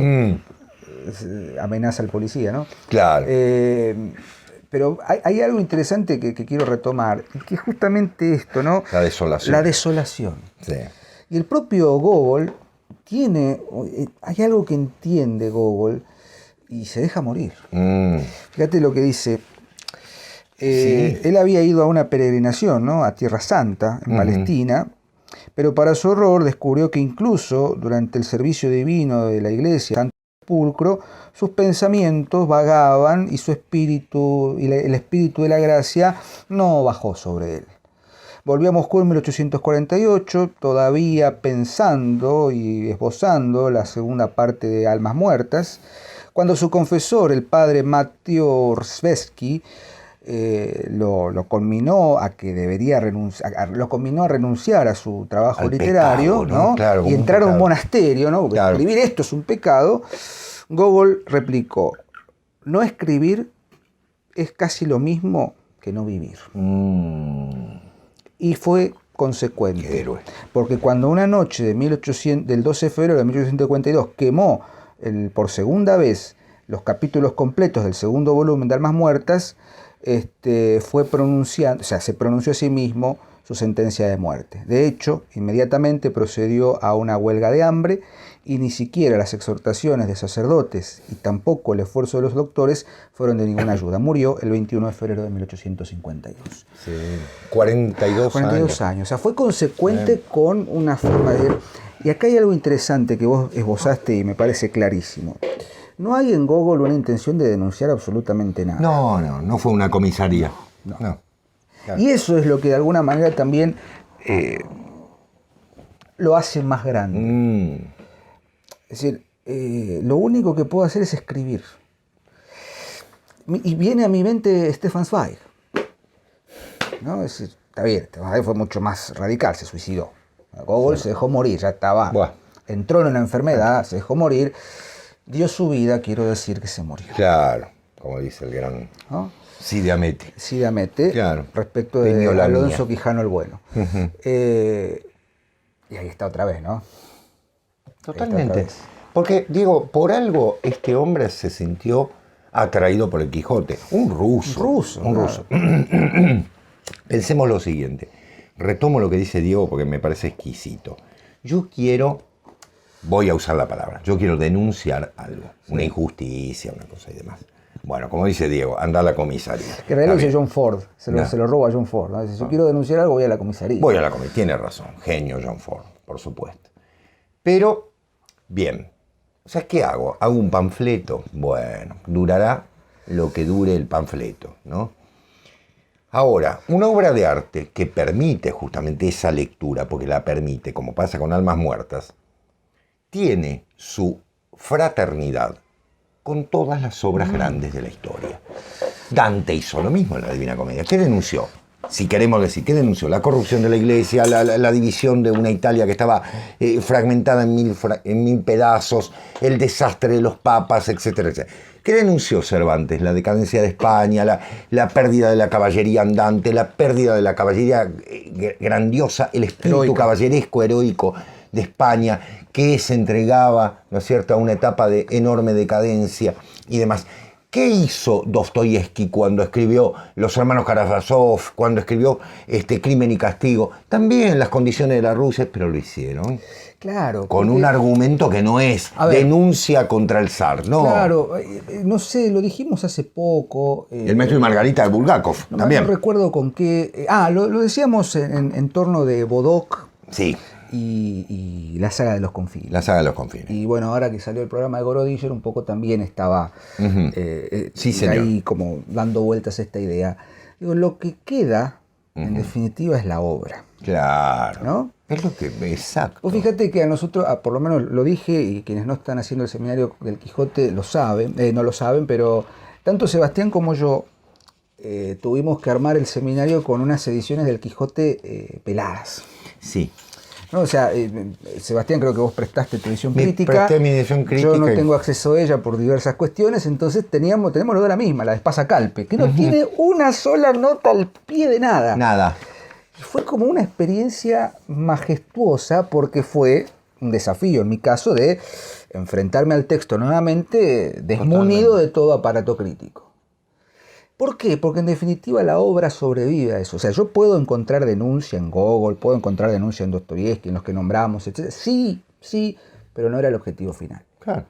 [SPEAKER 1] amenaza al policía, ¿no?
[SPEAKER 2] Claro.
[SPEAKER 1] Pero hay algo interesante que quiero retomar, y que es justamente esto, ¿no?
[SPEAKER 2] La desolación.
[SPEAKER 1] La desolación.
[SPEAKER 2] Sí.
[SPEAKER 1] Y el propio Gogol hay algo que entiende Gogol y se deja morir. Fíjate lo que dice. Él había ido a una peregrinación, ¿no?, a Tierra Santa, en Palestina, pero para su horror descubrió que incluso durante el servicio divino de la iglesia, pulcro, sus pensamientos vagaban y su espíritu, el espíritu de la gracia no bajó sobre él. Volvió a Moscú en 1848, todavía pensando y esbozando la segunda parte de Almas Muertas, cuando su confesor, el padre Mateo Rzhevsky, lo conminó a que debería renunciar a su trabajo literario,
[SPEAKER 2] pecado, ¿no? Claro,
[SPEAKER 1] y entrar a un monasterio, ¿no? Claro. Escribir esto es un pecado. Gogol replicó: no escribir es casi lo mismo que no vivir. Y fue consecuente, porque cuando una noche del 12 de febrero de 1852 quemó por segunda vez los capítulos completos del segundo volumen de Almas Muertas, se pronunció a sí mismo su sentencia de muerte. De hecho, inmediatamente procedió a una huelga de hambre, y ni siquiera las exhortaciones de sacerdotes y tampoco el esfuerzo de los doctores fueron de ninguna ayuda. Murió el 21 de febrero de 1852.
[SPEAKER 2] Sí, 42
[SPEAKER 1] años. O sea, fue consecuente con una forma de... Y acá hay algo interesante que vos esbozaste y me parece clarísimo. No hay en Gogol una intención de denunciar absolutamente nada.
[SPEAKER 2] No fue una comisaría. No.
[SPEAKER 1] Claro. Y eso es lo que de alguna manera también lo hace más grande. Es decir, lo único que puedo hacer es escribir. Y viene a mi mente Stefan Zweig, ¿no? Es decir, está bien, Stefan Zweig fue mucho más radical, se suicidó. Gogol se dejó morir, ya estaba. Buah. Entró en una enfermedad, se dejó morir, dio su vida, quiero decir que se murió.
[SPEAKER 2] Claro, como dice el gran... ¿no? Cide Hamete,
[SPEAKER 1] claro, respecto de Alonso Quijano el Bueno. Y ahí está otra vez, ¿no?
[SPEAKER 2] Totalmente. Porque, Diego, por algo este hombre se sintió atraído por el Quijote. Un ruso. Pensemos lo siguiente. Retomo lo que dice Diego porque me parece exquisito. Voy a usar la palabra, yo quiero denunciar algo, una injusticia, una cosa y demás. Bueno, como dice Diego, anda a la comisaría.
[SPEAKER 1] Que en realidad lo dice John Ford, se lo roba a John Ford, ¿no? Dice, si quiero denunciar algo, voy a la comisaría.
[SPEAKER 2] Tiene razón, genio John Ford, por supuesto. Pero, bien, o sea, ¿qué hago? ¿Hago un panfleto? Bueno, durará lo que dure el panfleto, ¿no? Ahora, una obra de arte que permite justamente esa lectura, porque la permite, como pasa con Almas Muertas, tiene su fraternidad con todas las obras grandes de la historia. Dante hizo lo mismo en la Divina Comedia. ¿Qué denunció? Si queremos decir, ¿qué denunció? La corrupción de la Iglesia, la división de una Italia que estaba fragmentada en mil pedazos, el desastre de los papas, etcétera, etcétera. ¿Qué denunció Cervantes? La decadencia de España, la pérdida de la caballería andante, la pérdida de la caballería grandiosa, el espíritu caballeresco, heroico de España, que se entregaba, ¿no es cierto?, a una etapa de enorme decadencia y demás. ¿Qué hizo Dostoyevsky cuando escribió Los hermanos Karamazov, cuando escribió Crimen y Castigo? También las condiciones de la Rusia, pero lo hicieron.
[SPEAKER 1] Claro.
[SPEAKER 2] Con un argumento que no es denuncia contra el zar, ¿no?
[SPEAKER 1] Claro, no sé, lo dijimos hace poco.
[SPEAKER 2] El Maestro y Margarita de Bulgakov, también.
[SPEAKER 1] No recuerdo con qué. Lo decíamos en torno de Bodok.
[SPEAKER 2] Sí.
[SPEAKER 1] Y la saga de los confines.
[SPEAKER 2] La saga de los confines.
[SPEAKER 1] Y bueno, ahora que salió el programa de Gorodiller, un poco también estaba
[SPEAKER 2] sí, señor.
[SPEAKER 1] ahí como dando vueltas a esta idea. Digo, lo que queda, en definitiva, es la obra.
[SPEAKER 2] Claro.
[SPEAKER 1] ¿No?
[SPEAKER 2] Es lo que... Exacto.
[SPEAKER 1] Vos fíjate que a nosotros, por lo menos lo dije, y quienes no están haciendo el seminario del Quijote lo saben, no lo saben, pero tanto Sebastián como yo tuvimos que armar el seminario con unas ediciones del Quijote peladas.
[SPEAKER 2] Sí.
[SPEAKER 1] No, o sea, Sebastián, creo que vos prestaste tu edición crítica.
[SPEAKER 2] Presté mi edición crítica.
[SPEAKER 1] Yo no tengo acceso a ella por diversas cuestiones, entonces tenemos los de la misma, la de Espasa-Calpe, que no tiene una sola nota al pie de nada.
[SPEAKER 2] Nada.
[SPEAKER 1] Fue como una experiencia majestuosa porque fue un desafío, en mi caso, de enfrentarme al texto nuevamente desmunido de todo aparato crítico. ¿Por qué? Porque en definitiva la obra sobrevive a eso. O sea, yo puedo encontrar denuncia en Gogol, puedo encontrar denuncia en Dostoyevsky, en los que nombramos, etc. Sí, pero no era el objetivo final.
[SPEAKER 2] Claro.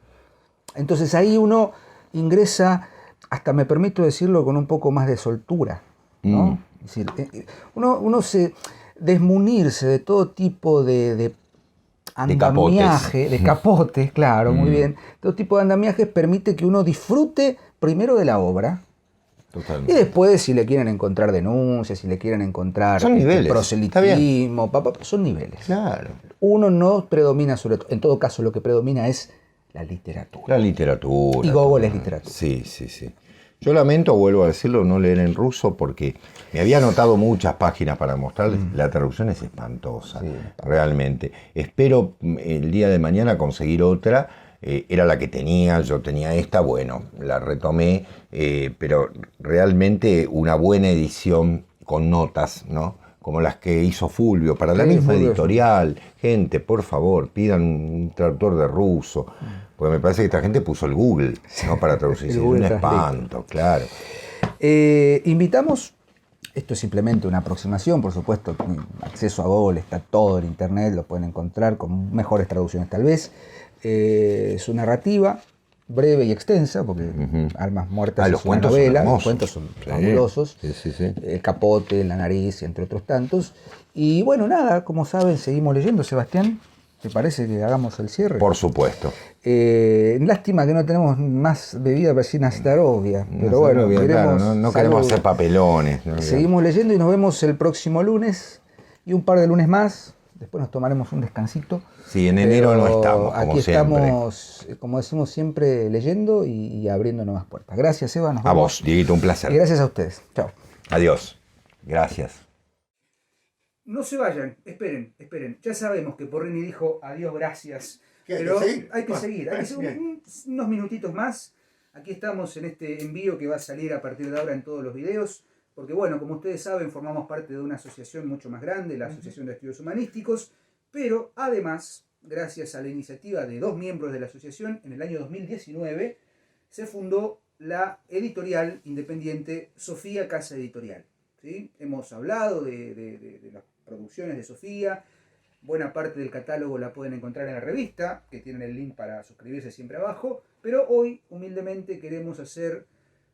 [SPEAKER 1] Entonces ahí uno ingresa, hasta me permito decirlo, con un poco más de soltura, ¿no? Es decir, uno se desmunirse de todo tipo de andamiaje, de capotes, claro, muy bien. Todo tipo de andamiajes permite que uno disfrute primero de la obra.
[SPEAKER 2] Totalmente.
[SPEAKER 1] Y después, si le quieren encontrar denuncias, si le quieren encontrar proselitismo, son niveles.
[SPEAKER 2] Claro.
[SPEAKER 1] Uno no predomina sobre todo. En todo caso, lo que predomina es la literatura.
[SPEAKER 2] La literatura.
[SPEAKER 1] Y Gogol es literatura.
[SPEAKER 2] Sí. Yo lamento, vuelvo a decirlo, no leer en ruso porque me había anotado muchas páginas para mostrarles. La traducción es espantosa, realmente. Espero el día de mañana conseguir otra. Era la que tenía, yo tenía esta, bueno, la retomé, pero realmente una buena edición con notas, ¿no? Como las que hizo Fulvio, para la misma editorial. Gente, por favor, pidan un traductor de ruso, porque me parece que esta gente puso el Google, ¿no? Para traducir. Es un espanto, claro.
[SPEAKER 1] Invitamos, esto es simplemente una aproximación, por supuesto, acceso a Google, está todo en internet, lo pueden encontrar con mejores traducciones tal vez. Su narrativa, breve y extensa, porque Almas Muertas es una novela, los cuentos son fabulosos, El Capote, La Nariz, entre otros tantos. Y bueno, nada, como saben, seguimos leyendo. Sebastián, ¿te parece que hagamos el cierre?
[SPEAKER 2] Por supuesto.
[SPEAKER 1] Lástima que no tenemos más bebida vecina Starovia, pero bueno,
[SPEAKER 2] claro, no queremos hacer papelones.
[SPEAKER 1] Seguimos leyendo y nos vemos el próximo lunes y un par de lunes más. Después nos tomaremos un descansito.
[SPEAKER 2] Sí, en enero no estamos, como
[SPEAKER 1] aquí
[SPEAKER 2] siempre.
[SPEAKER 1] Estamos, como decimos siempre, leyendo y abriendo nuevas puertas. Gracias, Eva.
[SPEAKER 2] A vos, Dieguito, un placer.
[SPEAKER 1] Y gracias a ustedes. Chao.
[SPEAKER 2] Adiós. Gracias.
[SPEAKER 1] No se vayan, esperen. Ya sabemos que Porrini dijo adiós, gracias. Pero hay que seguir. Hay que seguir unos minutitos más. Aquí estamos en este envío que va a salir a partir de ahora en todos los videos. Porque bueno, como ustedes saben, formamos parte de una asociación mucho más grande, la Asociación de Estudios Humanísticos, Pero además, gracias a la iniciativa de 2 miembros de la asociación, en el año 2019 se fundó la editorial independiente Sofía Casa Editorial. ¿Sí? Hemos hablado de las producciones de Sofía. Buena parte del catálogo la pueden encontrar en la revista, que tienen el link para suscribirse siempre abajo. Pero hoy, humildemente, queremos hacer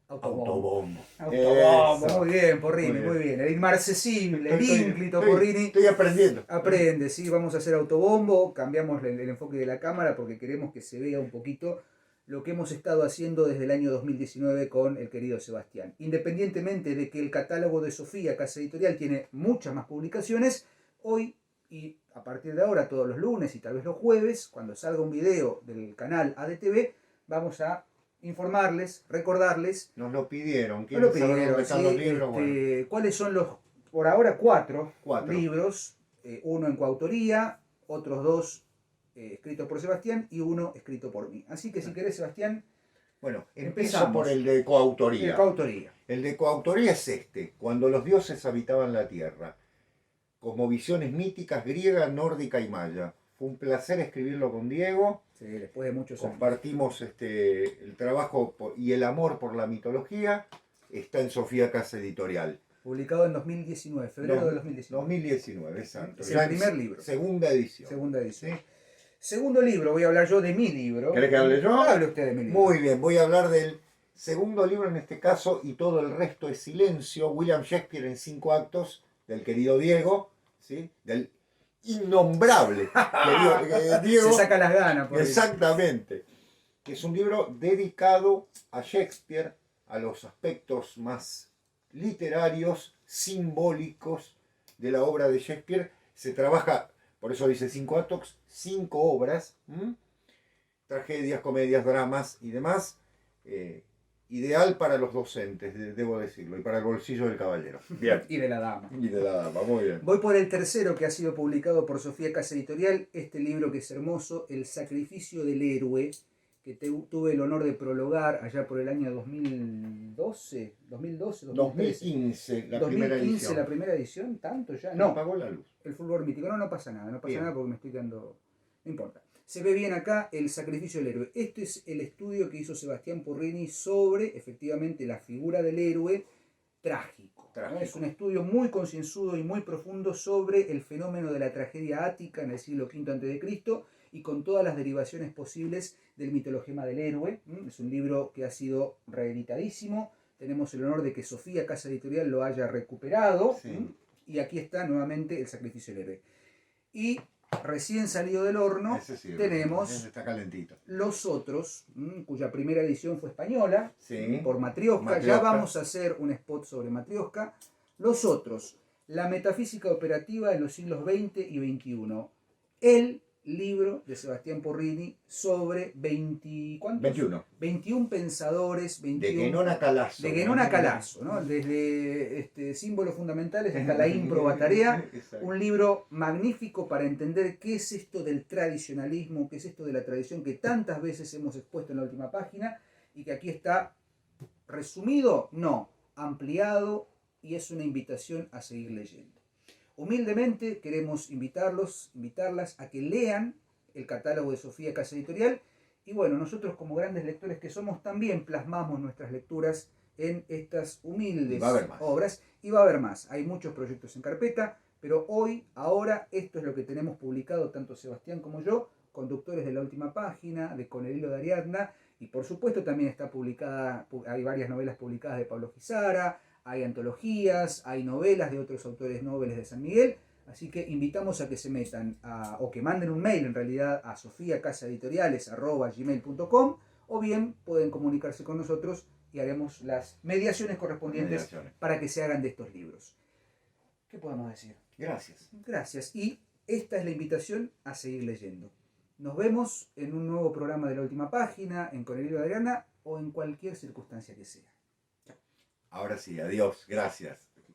[SPEAKER 1] autobombo.
[SPEAKER 2] Eso.
[SPEAKER 1] Muy bien, Porrini, muy bien. El inmarcesible, el ínclito Porrini.
[SPEAKER 2] Estoy aprendiendo.
[SPEAKER 1] Aprende, sí, vamos a hacer autobombo. Cambiamos el enfoque de la cámara porque queremos que se vea un poquito lo que hemos estado haciendo desde el año 2019 con el querido Sebastián. Independientemente de que el catálogo de Sofía Casa Editorial tiene muchas más publicaciones, hoy y a partir de ahora, todos los lunes y tal vez los jueves, cuando salga un video del canal ADTV, vamos a informarles, recordarles.
[SPEAKER 2] Nos lo pidieron.
[SPEAKER 1] Nos lo
[SPEAKER 2] ¿Quieren saber
[SPEAKER 1] pidieron,
[SPEAKER 2] dónde están los libros? Bueno.
[SPEAKER 1] cuáles son los, por ahora, 4
[SPEAKER 2] 4.
[SPEAKER 1] libros, uno en coautoría, otros 2 escritos por Sebastián y 1 escrito por mí. Así que si querés, Sebastián,
[SPEAKER 2] Bueno,
[SPEAKER 1] empezamos.
[SPEAKER 2] empiezo por el de coautoría.
[SPEAKER 1] El coautoría.
[SPEAKER 2] El de coautoría es este, Cuando los dioses habitaban la tierra. Cosmovisiones míticas griega, nórdica y maya. Fue un placer escribirlo con Diego.
[SPEAKER 1] Sí, después de muchos años.
[SPEAKER 2] Compartimos el trabajo y el amor por la mitología. Está en Sofía Casa Editorial.
[SPEAKER 1] Publicado en 2019, febrero de 2019.
[SPEAKER 2] 2019, exacto.
[SPEAKER 1] Es el primer libro.
[SPEAKER 2] Segunda edición.
[SPEAKER 1] Segunda edición.
[SPEAKER 2] ¿Sí?
[SPEAKER 1] Segundo libro, voy a hablar yo de mi libro.
[SPEAKER 2] ¿Querés que hable yo?
[SPEAKER 1] Hable usted de mi libro.
[SPEAKER 2] Muy bien, voy a hablar del segundo libro en este caso y todo el resto es silencio. William Shakespeare en 5 actos, del querido Diego, ¿sí? Del innombrable querido, Diego.
[SPEAKER 1] Se saca las ganas. Por
[SPEAKER 2] Exactamente. Que es un libro dedicado a Shakespeare, a los aspectos más literarios, simbólicos de la obra de Shakespeare. Se trabaja, por eso dice 5 actos, 5 obras, tragedias, comedias, dramas y demás. Ideal para los docentes, debo decirlo, y para el bolsillo del caballero. Bien.
[SPEAKER 1] Y de la dama.
[SPEAKER 2] Y de la dama, muy bien.
[SPEAKER 1] Voy por el tercero que ha sido publicado por Sofía Casa Editorial, este libro que es hermoso, El sacrificio del héroe, que tuve el honor de prologar allá por el año 2012, 2015,
[SPEAKER 2] la primera edición.
[SPEAKER 1] La primera edición, tanto ya.
[SPEAKER 2] No,
[SPEAKER 1] No,
[SPEAKER 2] apagó la luz.
[SPEAKER 1] el fulgor mítico. No pasa nada, no pasa
[SPEAKER 2] Bien.
[SPEAKER 1] nada porque me estoy quedando. No importa. Se ve bien acá El sacrificio del héroe. Este es el estudio que hizo Sebastián Porrini sobre, efectivamente, la figura del héroe trágico. ¿No? Es un estudio muy concienzudo y muy profundo sobre el fenómeno de la tragedia ática en el siglo V a.C. y con todas las derivaciones posibles del mitologema del héroe. Es un libro que ha sido reeditadísimo. Tenemos el honor de que Sofía Casa Editorial lo haya recuperado.
[SPEAKER 2] Sí.
[SPEAKER 1] Y aquí está nuevamente El sacrificio del héroe. Y recién salido del horno, tenemos
[SPEAKER 2] ese está calentito.
[SPEAKER 1] Los Otros, cuya primera edición fue española,
[SPEAKER 2] Sí.
[SPEAKER 1] por Matrioska. Ya
[SPEAKER 2] Matrioska.
[SPEAKER 1] vamos a hacer un spot sobre Matrioska. Los Otros, la metafísica operativa en los siglos XX y XXI. El libro de Sebastián Porrini sobre 21 pensadores, 21,
[SPEAKER 2] De Guenón a Calazo.
[SPEAKER 1] de Guenón a Calazo, ¿no? Desde símbolos fundamentales hasta la improbatarea. Un libro magnífico para entender qué es esto del tradicionalismo, qué es esto de la tradición que tantas veces hemos expuesto en la última página y que aquí está resumido, no, ampliado, y es una invitación a seguir leyendo. Humildemente queremos invitarlas a que lean el catálogo de Sofía Casa Editorial y bueno, nosotros como grandes lectores que somos también plasmamos nuestras lecturas en estas humildes obras y va a haber más. Hay muchos proyectos en carpeta, pero ahora, esto es lo que tenemos publicado tanto Sebastián como yo, Conductores de la Última Página, de Con el Hilo de Ariadna, y por supuesto también está publicada, hay varias novelas publicadas de Pablo Gizara, hay antologías, hay novelas de otros autores nobles de San Miguel, así que invitamos a que se metan, o que manden un mail en realidad a sofiacasaeditoriales@gmail.com, o bien pueden comunicarse con nosotros y haremos las mediaciones correspondientes para que se hagan de estos libros. ¿Qué podemos decir?
[SPEAKER 2] Gracias.
[SPEAKER 1] Gracias. Y esta es la invitación a seguir leyendo. Nos vemos en un nuevo programa de La Última Página, en Con el Hilo de Ariadna o en cualquier circunstancia que sea.
[SPEAKER 2] Ahora sí, adiós, gracias.